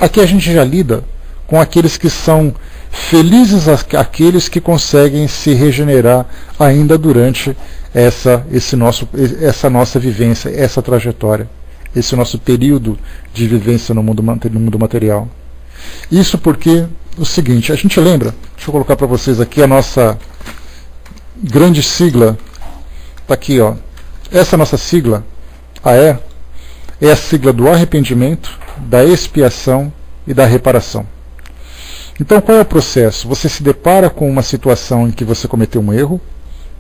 Aqui a gente já lida com aqueles que são felizes, aqueles que conseguem se regenerar ainda durante essa nossa vivência, essa trajetória, esse nosso período de vivência no mundo material. Isso porque o seguinte, a gente lembra, deixa eu colocar para vocês aqui a nossa grande sigla, está aqui, ó. Essa nossa sigla, AE, é a sigla do arrependimento, da expiação e da reparação. Então qual é o processo? Você se depara com uma situação em que você cometeu um erro,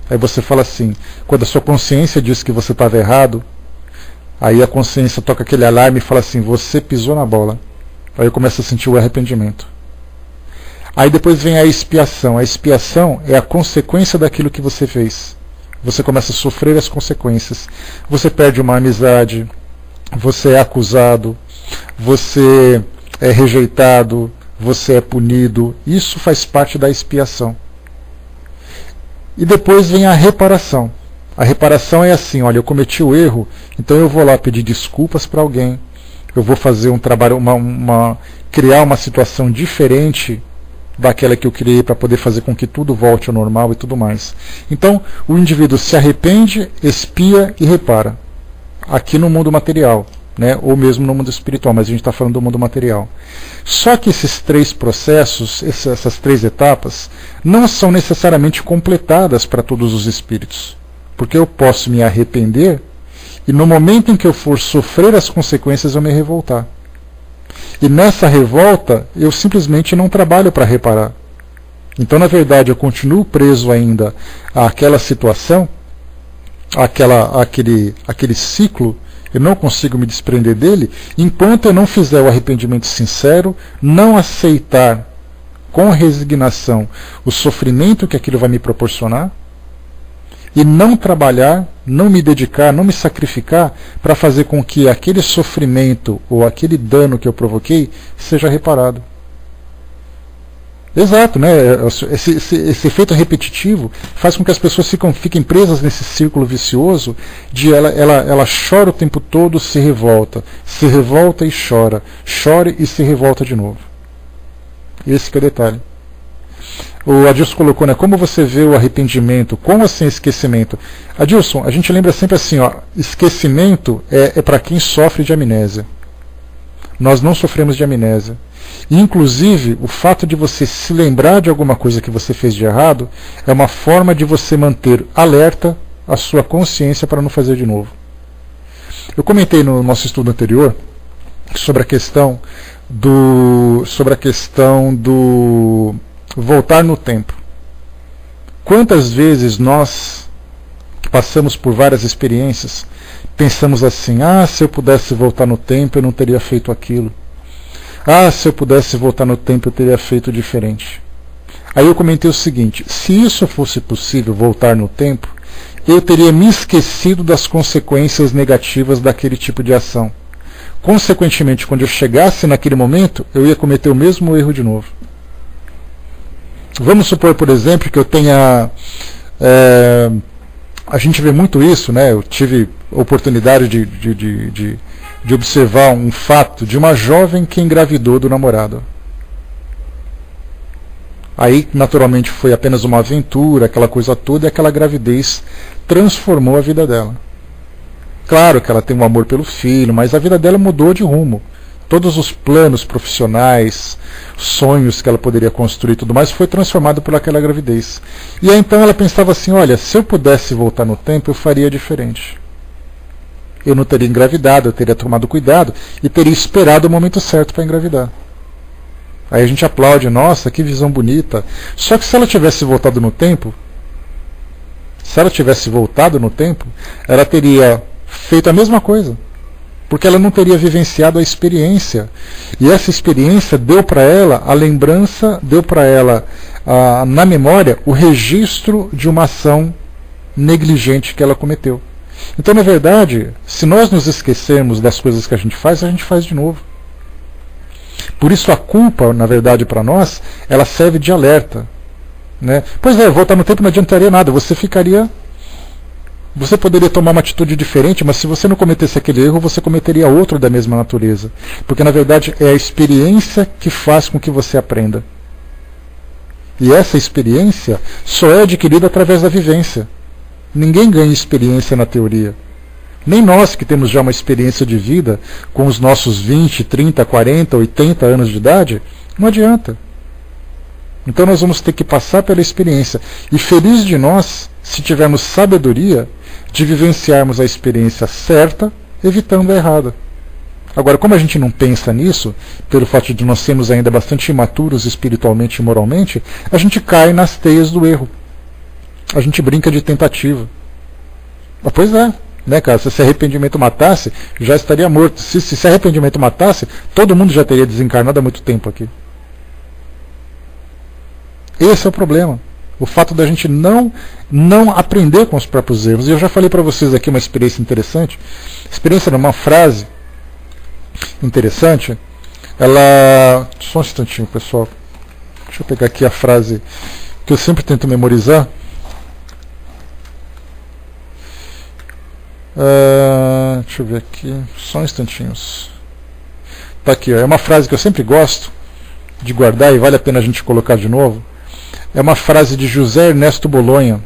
aí você fala assim, quando a sua consciência diz que você estava errado, aí a consciência toca aquele alarme e fala assim, você pisou na bola. Aí eu começo a sentir o arrependimento. Aí depois vem a expiação. A expiação é a consequência daquilo que você fez. Você começa a sofrer as consequências. Você perde uma amizade, você é acusado, você é rejeitado, você é punido. Isso faz parte da expiação. E depois vem a reparação. A reparação é assim, olha, eu cometi o erro, então eu vou lá pedir desculpas para alguém, eu vou fazer um trabalho, criar uma situação diferente daquela que eu criei para poder fazer com que tudo volte ao normal e tudo mais. Então, o indivíduo se arrepende, expia e repara. Aqui no mundo material, né? Ou mesmo no mundo espiritual, mas a gente está falando do mundo material. Só que esses três processos, essas três etapas, não são necessariamente completadas para todos os espíritos. Porque eu posso me arrepender e no momento em que eu for sofrer as consequências eu me revoltar. E nessa revolta eu simplesmente não trabalho para reparar. Então na verdade eu continuo preso ainda àquela situação, aquele ciclo, eu não consigo me desprender dele, enquanto eu não fizer o arrependimento sincero, não aceitar com resignação o sofrimento que aquilo vai me proporcionar, e não trabalhar, não me dedicar, não me sacrificar para fazer com que aquele sofrimento ou aquele dano que eu provoquei seja reparado. Exato, né? Esse efeito repetitivo faz com que as pessoas fiquem presas nesse círculo vicioso de ela chora o tempo todo, se revolta e chora, chora e se revolta de novo. Esse que é o detalhe. O Adilson colocou, né? Como você vê o arrependimento, como assim esquecimento? Adilson, a gente lembra sempre assim, ó, esquecimento é para quem sofre de amnésia. Nós não sofremos de amnésia. E, inclusive, o fato de você se lembrar de alguma coisa que você fez de errado é uma forma de você manter alerta a sua consciência para não fazer de novo. Eu comentei no nosso estudo anterior sobre a questão do voltar no tempo. Quantas vezes nós, que passamos por várias experiências, pensamos assim, se eu pudesse voltar no tempo eu não teria feito aquilo. Se eu pudesse voltar no tempo eu teria feito diferente. Aí eu comentei o seguinte, se isso fosse possível, voltar no tempo, eu teria me esquecido das consequências negativas daquele tipo de ação. Consequentemente, quando eu chegasse naquele momento, eu ia cometer o mesmo erro de novo. Vamos supor, por exemplo, que eu tenha... a gente vê muito isso, né? Eu tive oportunidade de de observar um fato de uma jovem que engravidou do namorado. Aí, naturalmente, foi apenas uma aventura, aquela coisa toda, e aquela gravidez transformou a vida dela. Claro que ela tem um amor pelo filho, mas a vida dela mudou de rumo. Todos os planos profissionais, sonhos que ela poderia construir e tudo mais, foi transformado por aquela gravidez. E aí então ela pensava assim, olha, se eu pudesse voltar no tempo, eu faria diferente. Eu não teria engravidado, eu teria tomado cuidado e teria esperado o momento certo para engravidar. Aí a gente aplaude, nossa, que visão bonita. Só que se ela tivesse voltado no tempo, ela teria feito a mesma coisa. Porque ela não teria vivenciado a experiência. E essa experiência deu para ela a lembrança, deu para ela na memória o registro de uma ação negligente que ela cometeu. Então, na verdade, se nós nos esquecermos das coisas que a gente faz de novo. Por isso a culpa, na verdade, para nós, ela serve de alerta. Né? Pois é, voltar no tempo não adiantaria nada, você poderia tomar uma atitude diferente, mas se você não cometesse aquele erro, você cometeria outro da mesma natureza. Porque, na verdade, é a experiência que faz com que você aprenda. E essa experiência só é adquirida através da vivência. Ninguém ganha experiência na teoria. Nem nós que temos já uma experiência de vida, com os nossos 20, 30, 40, 80 anos de idade, não adianta. Então nós vamos ter que passar pela experiência. E feliz de nós, se tivermos sabedoria, de vivenciarmos a experiência certa, evitando a errada. Agora, como a gente não pensa nisso, pelo fato de nós sermos ainda bastante imaturos espiritualmente e moralmente, a gente cai nas teias do erro. A gente brinca de tentativa. Mas, pois é, né, cara? Se arrependimento matasse, já estaria morto. Se arrependimento matasse, todo mundo já teria desencarnado há muito tempo aqui. Esse é o problema. O fato da gente não aprender com os próprios erros. E eu já falei para vocês aqui uma experiência interessante. Experiência numa frase interessante. Ela... Só um instantinho, pessoal. Deixa eu pegar aqui a frase que eu sempre tento memorizar. Deixa eu ver aqui. Só um instantinho. Tá aqui, ó. É uma frase que eu sempre gosto de guardar e vale a pena a gente colocar de novo. É uma frase de José Ernesto Bolonha,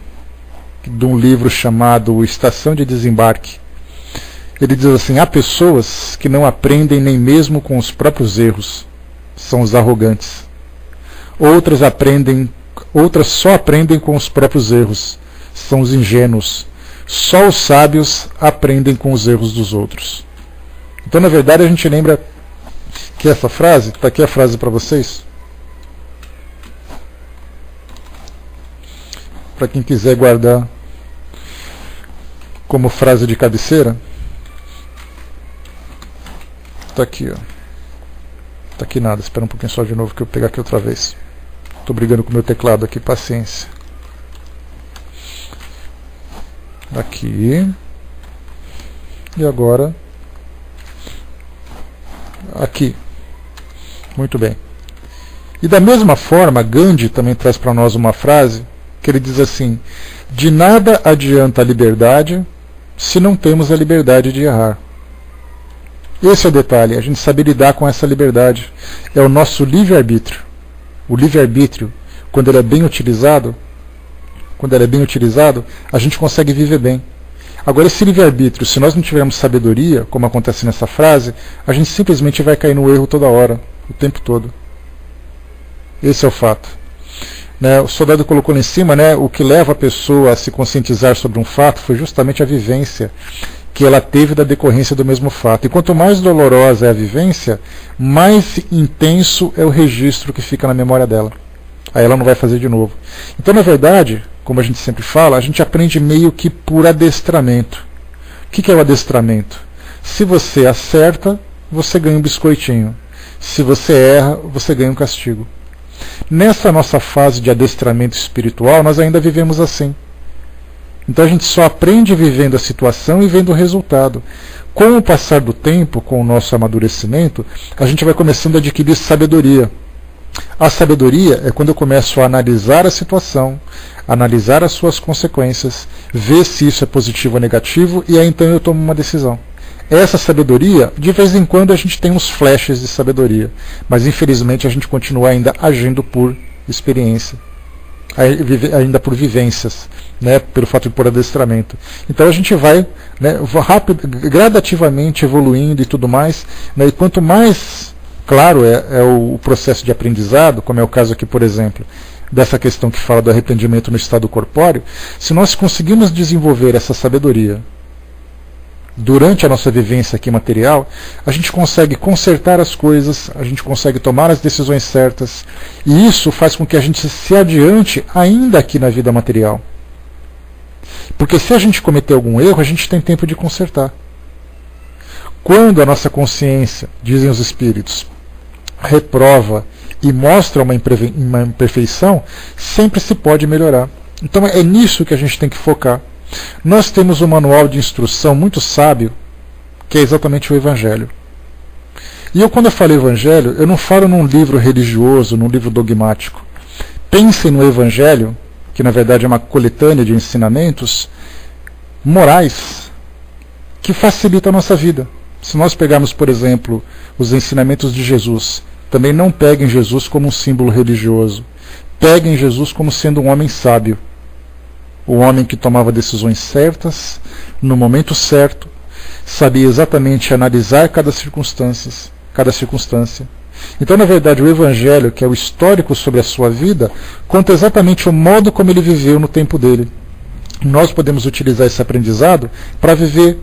de um livro chamado Estação de Desembarque. Ele diz assim: há pessoas que não aprendem nem mesmo com os próprios erros, são os arrogantes. Outras só aprendem com os próprios erros, são os ingênuos. Só os sábios aprendem com os erros dos outros. Então, na verdade, a gente lembra que essa frase, está aqui a frase para vocês, para quem quiser guardar como frase de cabeceira. Está aqui, ó. Está aqui nada, espera um pouquinho só de novo que eu vou pegar aqui outra vez. Estou brigando com o meu teclado aqui, paciência. Aqui. E agora aqui. Muito bem. E da mesma forma, Gandhi também traz para nós uma frase que ele diz assim: de nada adianta a liberdade se não temos a liberdade de errar. Esse é o detalhe, a gente saber lidar com essa liberdade. É o nosso livre-arbítrio. O livre-arbítrio, quando ele é bem utilizado, a gente consegue viver bem. Agora, esse livre-arbítrio, se nós não tivermos sabedoria, como acontece nessa frase, a gente simplesmente vai cair no erro toda hora, o tempo todo. Esse é o fato. O soldado colocou lá em cima, o que leva a pessoa a se conscientizar sobre um fato foi justamente a vivência que ela teve da decorrência do mesmo fato. E quanto mais dolorosa é a vivência, mais intenso é o registro que fica na memória dela. Aí ela não vai fazer de novo. Então, na verdade, como a gente sempre fala, a gente aprende meio que por adestramento. O que é o adestramento? Se você acerta, você ganha um biscoitinho. Se você erra, você ganha um castigo. Nessa nossa fase de adestramento espiritual, nós ainda vivemos assim. Então a gente só aprende vivendo a situação e vendo o resultado. Com o passar do tempo, com o nosso amadurecimento, a gente vai começando a adquirir sabedoria. A sabedoria é quando eu começo a analisar a situação, analisar as suas consequências, ver se isso é positivo ou negativo, e aí então eu tomo uma decisão. essa sabedoria, de vez em quando a gente tem uns flashes de sabedoria, mas infelizmente a gente continua ainda agindo por experiência, ainda por vivências, né, pelo fato de por adestramento. Então a gente vai, né, gradativamente evoluindo e tudo mais, né, e quanto mais claro é o processo de aprendizado, como é o caso aqui, por exemplo, dessa questão que fala do arrependimento no estado corpóreo, se nós conseguimos desenvolver essa sabedoria durante a nossa vivência aqui material, a gente consegue consertar as coisas, a gente consegue tomar as decisões certas, e isso faz com que a gente se adiante ainda aqui na vida material. Porque se a gente cometer algum erro, a gente tem tempo de consertar. Quando a nossa consciência, dizem os espíritos, reprova e mostra uma imperfeição, sempre se pode melhorar. Então é nisso que a gente tem que focar. Nós temos um manual de instrução muito sábio, que é exatamente o Evangelho. E quando eu falo Evangelho, eu não falo num livro religioso, num livro dogmático. Pensem no Evangelho, que na verdade é uma coletânea de ensinamentos morais, que facilita a nossa vida. Se nós pegarmos, por exemplo, os ensinamentos de Jesus, também não peguem Jesus como um símbolo religioso. Peguem Jesus como sendo um homem sábio. O homem que tomava decisões certas, no momento certo, sabia exatamente analisar cada circunstância. Então, na verdade, o Evangelho, que é o histórico sobre a sua vida, conta exatamente o modo como ele viveu no tempo dele. Nós podemos utilizar esse aprendizado para viver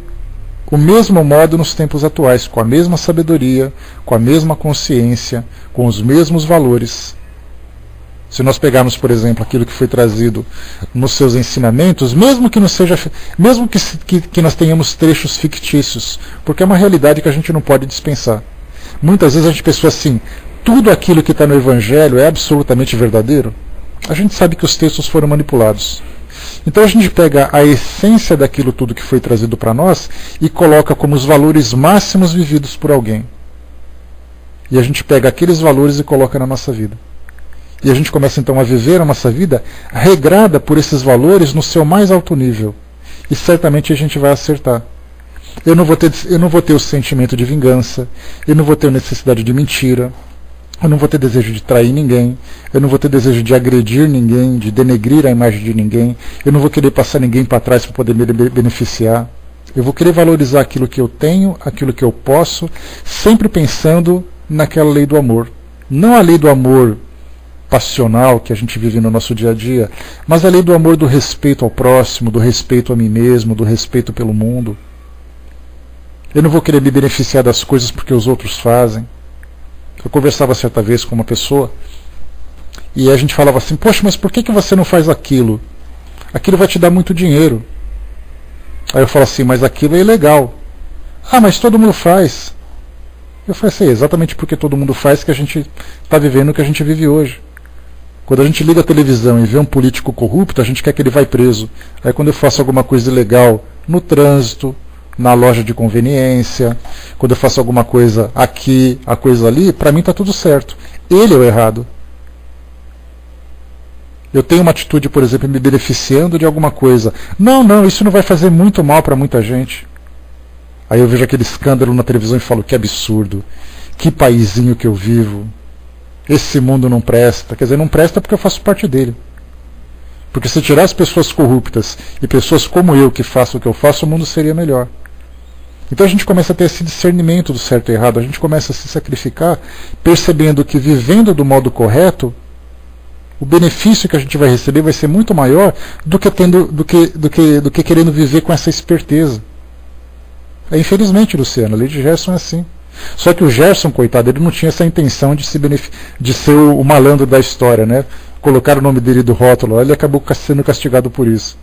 o mesmo modo nos tempos atuais, com a mesma sabedoria, com a mesma consciência, com os mesmos valores. Se nós pegarmos, por exemplo, aquilo que foi trazido nos seus ensinamentos, mesmo que não seja, mesmo que nós tenhamos trechos fictícios, porque é uma realidade que a gente não pode dispensar. Muitas vezes a gente pensa assim, tudo aquilo que está no Evangelho é absolutamente verdadeiro. A gente sabe que os textos foram manipulados. Então a gente pega a essência daquilo tudo que foi trazido para nós e coloca como os valores máximos vividos por alguém. E a gente pega aqueles valores e coloca na nossa vida. E a gente começa então a viver a nossa vida regrada por esses valores no seu mais alto nível. E certamente a gente vai acertar. Eu não vou ter o sentimento de vingança, eu não vou ter necessidade de mentira, eu não vou ter desejo de trair ninguém, eu não vou ter desejo de agredir ninguém, de denegrir a imagem de ninguém, eu não vou querer passar ninguém para trás para poder me beneficiar. Eu vou querer valorizar aquilo que eu tenho, aquilo que eu posso, sempre pensando naquela lei do amor. Não a lei do amor passional que a gente vive no nosso dia a dia, mas a lei do amor do respeito ao próximo, do respeito a mim mesmo, do respeito pelo mundo. Eu não vou querer me beneficiar das coisas porque os outros fazem. Eu conversava certa vez com uma pessoa e a gente falava assim, poxa, mas por que você não faz aquilo? Aquilo vai te dar muito dinheiro. Aí eu falo assim, mas aquilo é ilegal. Ah, mas todo mundo faz. Eu falei assim, exatamente porque todo mundo faz que a gente está vivendo o que a gente vive hoje. Quando a gente liga a televisão e vê um político corrupto, a gente quer que ele vá preso. Aí quando eu faço alguma coisa ilegal no trânsito, na loja de conveniência, quando eu faço alguma coisa aqui, a coisa ali, para mim está tudo certo. Ele é o errado. Eu tenho uma atitude, por exemplo, me beneficiando de alguma coisa. Não, isso não vai fazer muito mal para muita gente. Aí eu vejo aquele escândalo na televisão e falo, que absurdo, que paizinho que eu vivo, esse mundo não presta. Quer dizer, não presta porque eu faço parte dele. Porque se tirar as pessoas corruptas e pessoas como eu que façam o que eu faço, o mundo seria melhor. Então a gente começa a ter esse discernimento do certo e errado, a gente começa a se sacrificar, percebendo que vivendo do modo correto, o benefício que a gente vai receber vai ser muito maior do que querendo viver com essa esperteza. Infelizmente, Luciano, a lei de Gerson é assim. Só que o Gerson, coitado, ele não tinha essa intenção de ser o malandro da história, né? Colocar o nome dele do rótulo, ele acabou sendo castigado por isso.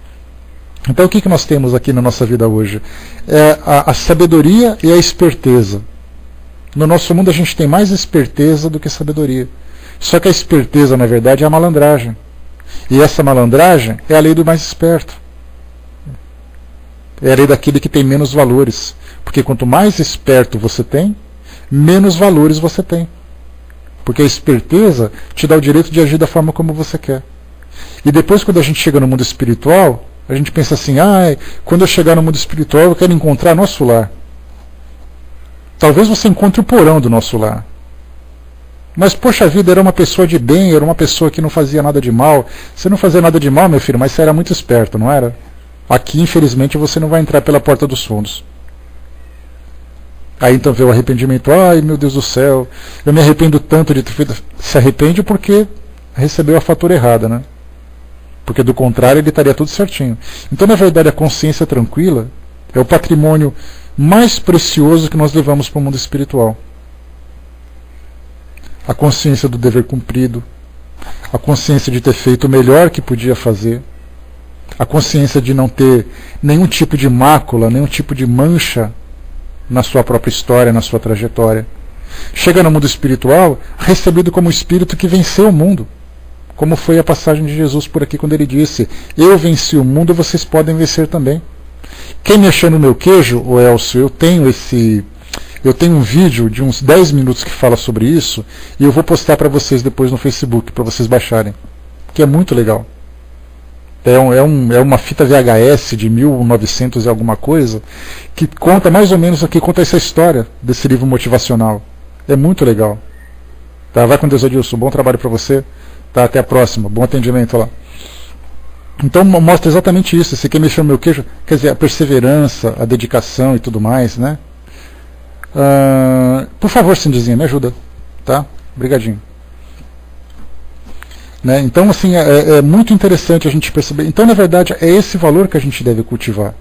Então o que nós temos aqui na nossa vida hoje? É a sabedoria e a esperteza. No nosso mundo a gente tem mais esperteza do que sabedoria. Só que a esperteza, na verdade, é a malandragem. E essa malandragem é a lei do mais esperto. É a lei daquele que tem menos valores. Porque quanto mais esperto você tem, menos valores você tem. Porque a esperteza te dá o direito de agir da forma como você quer. E depois, quando a gente chega no mundo espiritual, a gente pensa assim, quando eu chegar no mundo espiritual eu quero encontrar nosso lar. Talvez você encontre o porão do nosso lar. Mas, poxa vida, era uma pessoa de bem, era uma pessoa que não fazia nada de mal. Você não fazia nada de mal, meu filho, mas você era muito esperto, não era? Aqui, infelizmente, você não vai entrar pela porta dos fundos. Aí então vê o arrependimento. Ai, meu Deus do céu, eu me arrependo tanto de ter feito. Se arrepende porque recebeu a fatura errada, né? Porque do contrário ele estaria tudo certinho. Então, na verdade, a consciência tranquila é o patrimônio mais precioso que nós levamos para o mundo espiritual. A consciência do dever cumprido, a consciência de ter feito o melhor que podia fazer, a consciência de não ter nenhum tipo de mácula, nenhum tipo de mancha na sua própria história, na sua trajetória. Chega no mundo espiritual recebido como o espírito que venceu o mundo, como foi a passagem de Jesus por aqui quando ele disse: eu venci o mundo, vocês podem vencer também. Quem mexeu no meu queijo, o Elcio, eu tenho um vídeo de uns 10 minutos que fala sobre isso, e eu vou postar para vocês depois no Facebook, para vocês baixarem, que é muito legal. É uma fita VHS de 1900 e alguma coisa, que conta mais ou menos aqui, conta essa história desse livro motivacional. É muito legal. Tá, vai com Deus, Adilson. Bom trabalho para você. Tá, até a próxima. Bom atendimento lá. Então mostra exatamente isso. Você quer mexer no meu queijo? Quer dizer, a perseverança, a dedicação e tudo mais, né? Por favor, Cindizinha, me ajuda. Tá? Obrigadinho. Né? Então, assim, é muito interessante a gente perceber. Então, na verdade, é esse valor que a gente deve cultivar.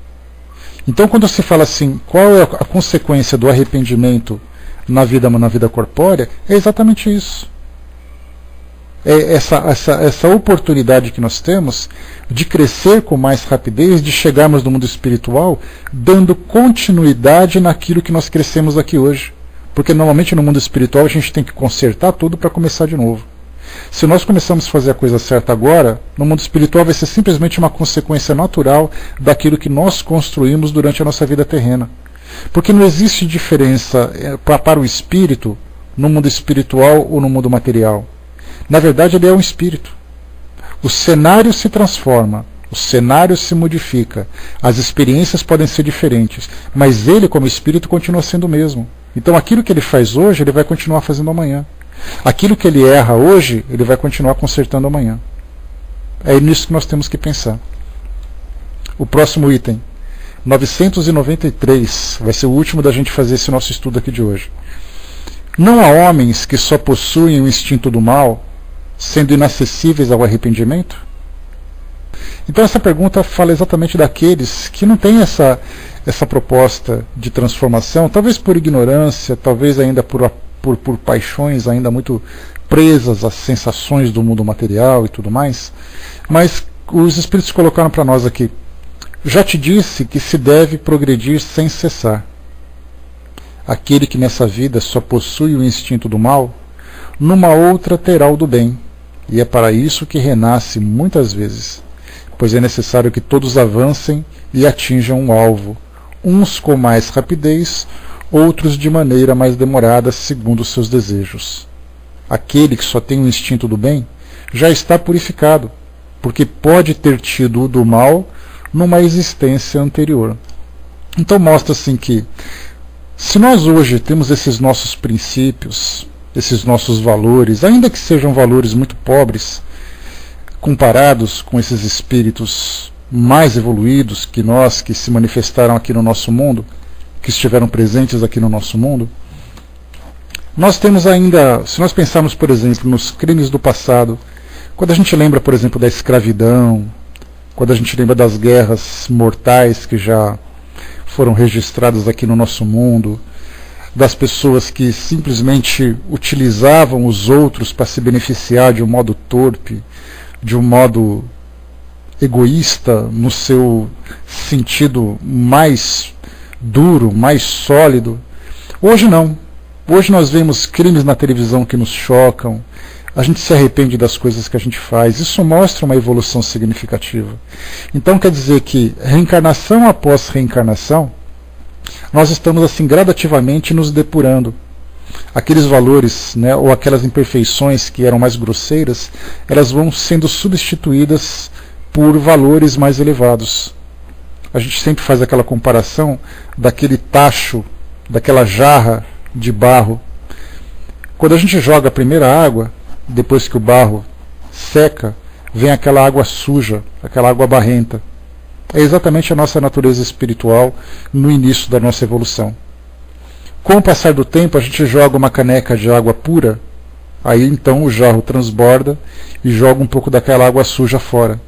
Então, quando se fala assim, qual é a consequência do arrependimento na vida corpórea, é exatamente isso. É essa oportunidade que nós temos de crescer com mais rapidez, de chegarmos no mundo espiritual, dando continuidade naquilo que nós crescemos aqui hoje. Porque normalmente no mundo espiritual a gente tem que consertar tudo para começar de novo. Se nós começamos a fazer a coisa certa agora, no mundo espiritual vai ser simplesmente uma consequência natural daquilo que nós construímos durante a nossa vida terrena. Porque não existe diferença para o espírito no mundo espiritual ou no mundo material. Na verdade, ele é um espírito. O cenário se transforma, o cenário se modifica, as experiências podem ser diferentes, mas ele, como espírito, continua sendo o mesmo. Então, aquilo que ele faz hoje, ele vai continuar fazendo amanhã. Aquilo que ele erra hoje, ele vai continuar consertando amanhã. É nisso que nós temos que pensar. O próximo item, 993, vai ser o último da gente fazer esse nosso estudo aqui de hoje. Não há homens que só possuem o instinto do mal, sendo inacessíveis ao arrependimento? Então essa pergunta fala exatamente daqueles que não têm essa proposta de transformação, talvez por ignorância, talvez ainda por paixões ainda muito presas às sensações do mundo material e tudo mais. Mas os Espíritos colocaram para nós aqui: já te disse que se deve progredir sem cessar. Aquele que nessa vida só possui o instinto do mal, numa outra terá o do bem, e é para isso que renasce muitas vezes, pois é necessário que todos avancem e atinjam um alvo, uns com mais rapidez, outros de maneira mais demorada, segundo os seus desejos. Aquele que só tem o instinto do bem já está purificado, porque pode ter tido o do mal numa existência anterior. Então mostra assim que, se nós hoje temos esses nossos princípios, esses nossos valores, ainda que sejam valores muito pobres, comparados com esses espíritos mais evoluídos que nós, que se manifestaram aqui no nosso mundo, que estiveram presentes aqui no nosso mundo, nós temos ainda, se nós pensarmos, por exemplo, nos crimes do passado, quando a gente lembra, por exemplo, da escravidão, quando a gente lembra das guerras mortais que já foram registradas aqui no nosso mundo, das pessoas que simplesmente utilizavam os outros para se beneficiar de um modo torpe, de um modo egoísta, no seu sentido mais duro, mais sólido. Hoje não. Hoje nós vemos crimes na televisão que nos chocam, a gente se arrepende das coisas que a gente faz. Isso mostra uma evolução significativa. Então quer dizer que reencarnação após reencarnação, nós estamos assim gradativamente nos depurando. Aqueles valores, né, ou aquelas imperfeições que eram mais grosseiras, elas vão sendo substituídas por valores mais elevados. A gente sempre faz aquela comparação daquele tacho, daquela jarra de barro. Quando a gente joga a primeira água, depois que o barro seca, vem aquela água suja, aquela água barrenta. É exatamente a nossa natureza espiritual no início da nossa evolução. Com o passar do tempo, a gente joga uma caneca de água pura, aí então o jarro transborda e joga um pouco daquela água suja fora.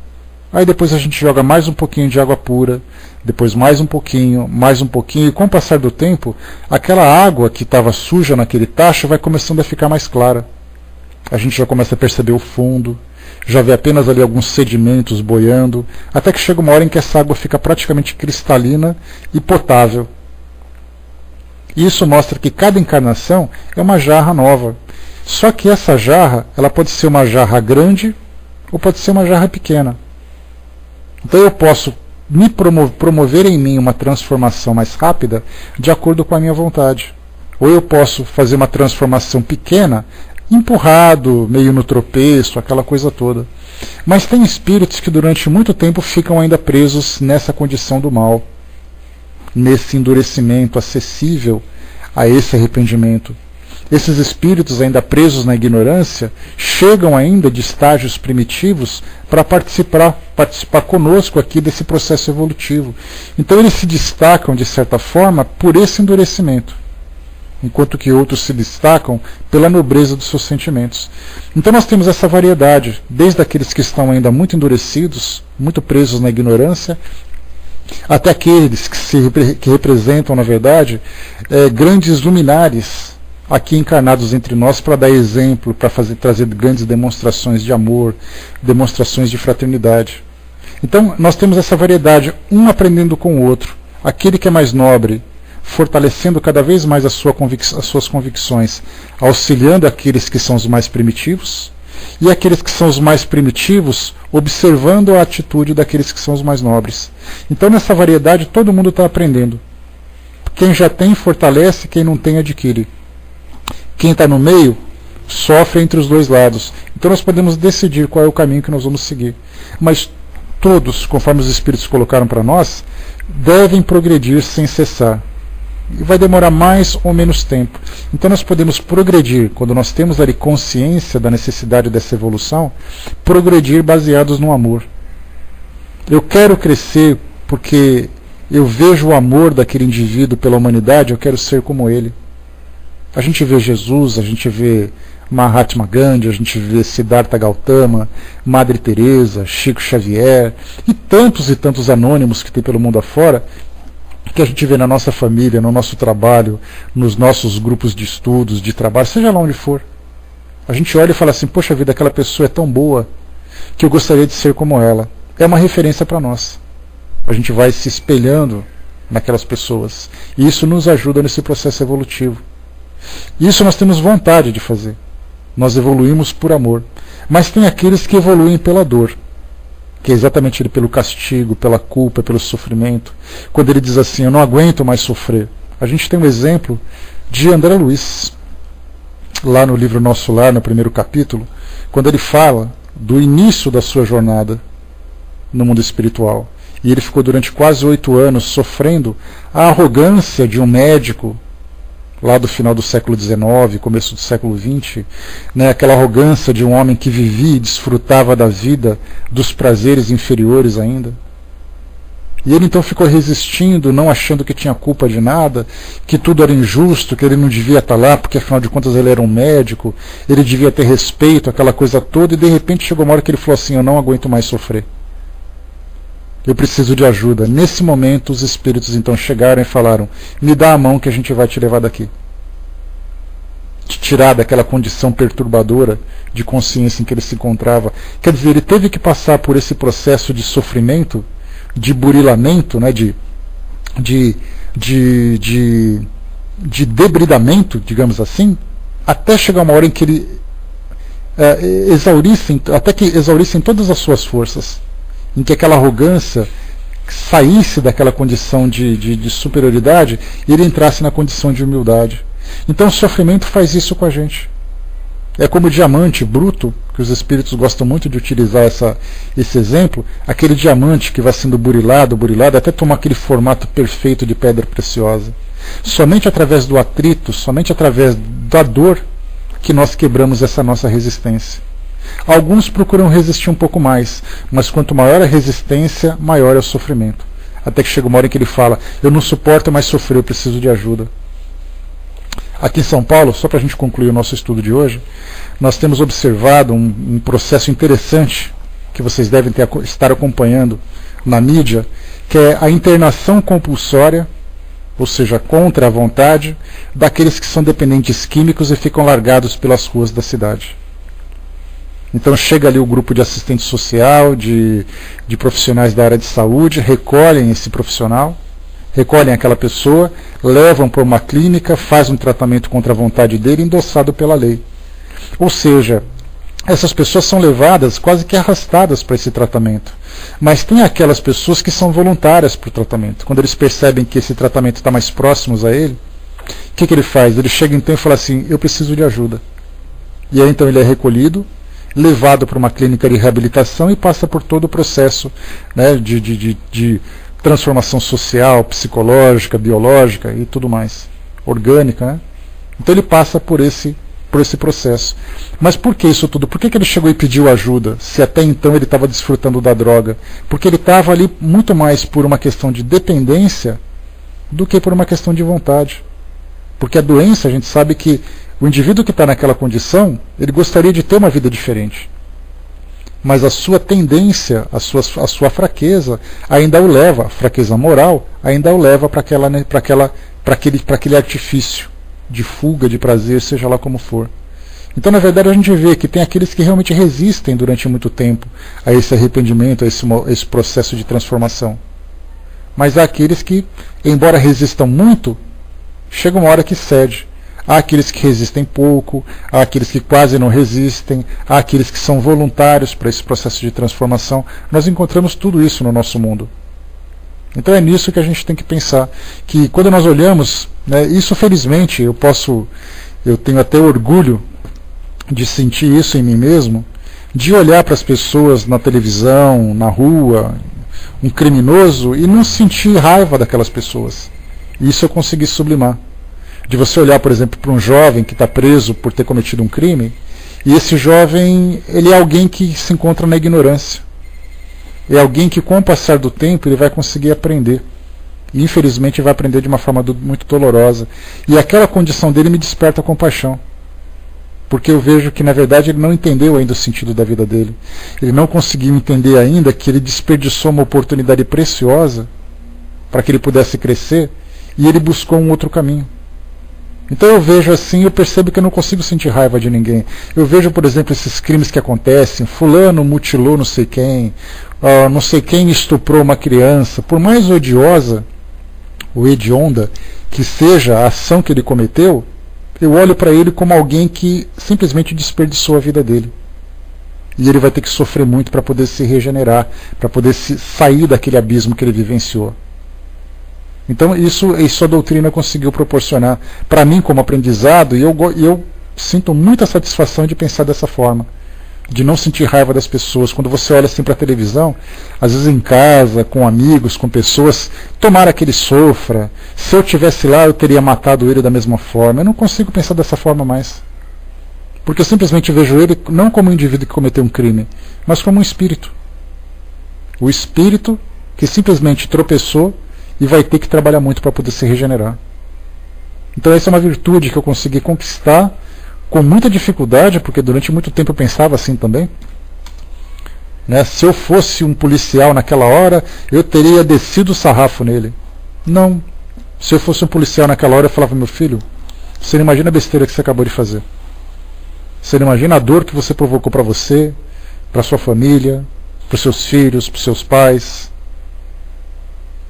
Aí depois a gente joga mais um pouquinho de água pura, depois mais um pouquinho, e com o passar do tempo, aquela água que estava suja naquele tacho vai começando a ficar mais clara. A gente já começa a perceber o fundo, já vê apenas ali alguns sedimentos boiando, até que chega uma hora em que essa água fica praticamente cristalina e potável. E isso mostra que cada encarnação é uma jarra nova. Só que essa jarra, ela pode ser uma jarra grande ou pode ser uma jarra pequena. Então eu posso promover em mim uma transformação mais rápida de acordo com a minha vontade. Ou eu posso fazer uma transformação pequena, empurrado, meio no tropeço, aquela coisa toda. Mas tem espíritos que durante muito tempo ficam ainda presos nessa condição do mal, nesse endurecimento acessível a esse arrependimento. Esses espíritos ainda presos na ignorância chegam ainda de estágios primitivos para participar conosco aqui desse processo evolutivo. Então eles se destacam de certa forma por esse endurecimento, enquanto que outros se destacam pela nobreza dos seus sentimentos. Então nós temos essa variedade, desde aqueles que estão ainda muito endurecidos, muito presos na ignorância, até aqueles que representam, na verdade, grandes luminares aqui encarnados entre nós para dar exemplo, para trazer grandes demonstrações de amor, demonstrações de fraternidade. Então nós temos essa variedade, um aprendendo com o outro. Aquele que é mais nobre, fortalecendo cada vez mais as suas convicções, auxiliando aqueles que são os mais primitivos, e aqueles que são os mais primitivos, observando a atitude daqueles que são os mais nobres. Então nessa variedade todo mundo está aprendendo. Quem já tem fortalece, quem não tem adquire. Quem está no meio sofre entre os dois lados. Então nós podemos decidir qual é o caminho que nós vamos seguir. Mas todos, conforme os Espíritos colocaram para nós, devem progredir sem cessar. E vai demorar mais ou menos tempo. Então nós podemos progredir, quando nós temos ali consciência da necessidade dessa evolução, progredir baseados no amor. Eu quero crescer porque eu vejo o amor daquele indivíduo pela humanidade, eu quero ser como ele. A gente vê Jesus, a gente vê Mahatma Gandhi, a gente vê Siddhartha Gautama, Madre Teresa, Chico Xavier e tantos anônimos que tem pelo mundo afora, que a gente vê na nossa família, no nosso trabalho, nos nossos grupos de estudos, de trabalho, seja lá onde for. A gente olha e fala assim, poxa vida, aquela pessoa é tão boa que eu gostaria de ser como ela. É uma referência para nós. A gente vai se espelhando naquelas pessoas. E isso nos ajuda nesse processo evolutivo. Isso nós temos vontade de fazer. Nós evoluímos por amor. Mas tem aqueles que evoluem pela dor, que é exatamente pelo castigo, pela culpa, pelo sofrimento. Quando ele diz assim, eu não aguento mais sofrer. A gente tem um exemplo de André Luiz, lá no livro Nosso Lar, no primeiro capítulo, quando ele fala do início da sua jornada no mundo espiritual. E ele ficou durante quase 8 anos sofrendo a arrogância de um médico lá do final do século XIX, começo do século XX, né, aquela arrogância de um homem que vivia e desfrutava da vida, dos prazeres inferiores ainda. E ele então ficou resistindo, não achando que tinha culpa de nada, que tudo era injusto, que ele não devia estar lá, porque afinal de contas ele era um médico, ele devia ter respeito, aquela coisa toda, e de repente chegou uma hora que ele falou assim, eu não aguento mais sofrer. Eu preciso de ajuda. Nesse momento os espíritos então chegaram e falaram, me dá a mão que a gente vai te levar daqui. Te tirar daquela condição perturbadora de consciência em que ele se encontrava. Quer dizer, ele teve que passar por esse processo de sofrimento, de burilamento, né, de debridamento, digamos assim, até chegar uma hora em que ele exaurissem todas as suas forças, em que aquela arrogância saísse daquela condição de superioridade e ele entrasse na condição de humildade. Então o sofrimento faz isso com a gente. É como o diamante bruto, que os espíritos gostam muito de utilizar esse exemplo, aquele diamante que vai sendo burilado, até tomar aquele formato perfeito de pedra preciosa. Somente através do atrito, somente através da dor, que nós quebramos essa nossa resistência. Alguns procuram resistir um pouco mais, mas quanto maior a resistência, maior é o sofrimento. Até que chega uma hora em que ele fala, eu não suporto mais sofrer, eu preciso de ajuda. Aqui em São Paulo, só para a gente concluir o nosso estudo de hoje, nós temos observado um processo interessante que vocês devem estar acompanhando na mídia, que é a internação compulsória, ou seja, contra a vontade, daqueles que são dependentes químicos e ficam largados pelas ruas da cidade. Então chega ali o grupo de assistente social, de profissionais da área de saúde, recolhem esse profissional, recolhem aquela pessoa, levam para uma clínica, faz um tratamento contra a vontade dele, endossado pela lei. Ou seja, essas pessoas são levadas, quase que arrastadas para esse tratamento. Mas tem aquelas pessoas que são voluntárias para o tratamento. Quando eles percebem que esse tratamento está mais próximo a ele, o que ele faz? Ele chega então e fala assim, eu preciso de ajuda. E aí então ele é recolhido, levado para uma clínica de reabilitação e passa por todo o processo, né, de transformação social, psicológica, biológica e tudo mais, orgânica, né? Então ele passa por esse processo. Mas por que isso tudo? Por que ele chegou e pediu ajuda, se até então ele estava desfrutando da droga? Porque ele estava ali muito mais por uma questão de dependência do que por uma questão de vontade. Porque a doença, a gente sabe que o indivíduo que está naquela condição, ele gostaria de ter uma vida diferente. Mas a sua tendência, a sua fraqueza, ainda o leva, a fraqueza moral, ainda o leva para aquele artifício de fuga, de prazer, seja lá como for. Então, na verdade, a gente vê que tem aqueles que realmente resistem durante muito tempo a esse arrependimento, a esse processo de transformação. Mas há aqueles que, embora resistam muito, chega uma hora que cede. Há aqueles que resistem pouco, há aqueles que quase não resistem, há aqueles que são voluntários para esse processo de transformação. Nós encontramos tudo isso no nosso mundo. Então é nisso que a gente tem que pensar, que quando nós olhamos, né, isso felizmente eu tenho até orgulho de sentir isso em mim mesmo, de olhar para as pessoas na televisão, na rua, um criminoso, e não sentir raiva daquelas pessoas. Isso eu consegui sublimar. De você olhar, por exemplo, para um jovem que está preso por ter cometido um crime, e esse jovem, ele é alguém que se encontra na ignorância. É alguém que, com o passar do tempo, ele vai conseguir aprender. E, infelizmente, vai aprender de uma forma muito dolorosa. E aquela condição dele me desperta compaixão. Porque eu vejo que, na verdade, ele não entendeu ainda o sentido da vida dele. Ele não conseguiu entender ainda que ele desperdiçou uma oportunidade preciosa para que ele pudesse crescer, e ele buscou um outro caminho. Então eu vejo assim, eu percebo que eu não consigo sentir raiva de ninguém. Eu vejo, por exemplo, esses crimes que acontecem, fulano mutilou não sei quem estuprou uma criança. Por mais odiosa ou hedionda que seja a ação que ele cometeu, eu olho para ele como alguém que simplesmente desperdiçou a vida dele. E ele vai ter que sofrer muito para poder se regenerar, para poder sair daquele abismo que ele vivenciou. Então isso a doutrina conseguiu proporcionar para mim como aprendizado, e eu sinto muita satisfação de pensar dessa forma, de não sentir raiva das pessoas. Quando você olha assim para a televisão, às vezes em casa, com amigos, com pessoas, tomara que ele sofra, se eu estivesse lá eu teria matado ele da mesma forma. Eu não consigo pensar dessa forma mais, porque eu simplesmente vejo ele não como um indivíduo que cometeu um crime, mas como um espírito. O espírito que simplesmente tropeçou e vai ter que trabalhar muito para poder se regenerar. Então essa é uma virtude que eu consegui conquistar com muita dificuldade, porque durante muito tempo eu pensava assim também. Né? Se eu fosse um policial naquela hora, eu teria descido o sarrafo nele. Não. Se eu fosse um policial naquela hora, eu falava, meu filho, você não imagina a besteira que você acabou de fazer. Você não imagina a dor que você provocou para você, para sua família, para os seus filhos, para os seus pais.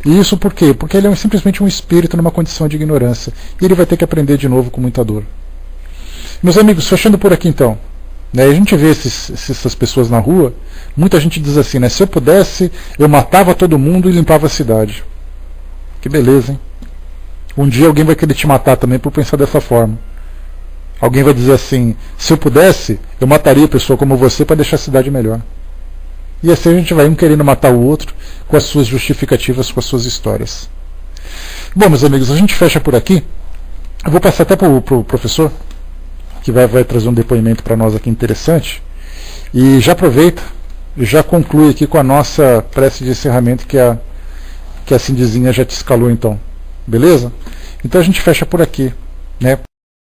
E isso por quê? Porque ele é simplesmente um espírito numa condição de ignorância. E ele vai ter que aprender de novo com muita dor. Meus amigos, fechando por aqui então. Né, a gente vê essas pessoas na rua, muita gente diz assim, né, se eu pudesse, eu matava todo mundo e limpava a cidade. Que beleza, hein? Um dia alguém vai querer te matar também por pensar dessa forma. Alguém vai dizer assim, se eu pudesse, eu mataria pessoa como você para deixar a cidade melhor. E assim a gente vai um querendo matar o outro com as suas justificativas, com as suas histórias. Bom, meus amigos, a gente fecha por aqui. Eu vou passar até para o professor, que vai trazer um depoimento para nós aqui interessante. E já aproveita, já conclui aqui com a nossa prece de encerramento, que a Cindizinha já te escalou então. Beleza? Então a gente fecha por aqui, né?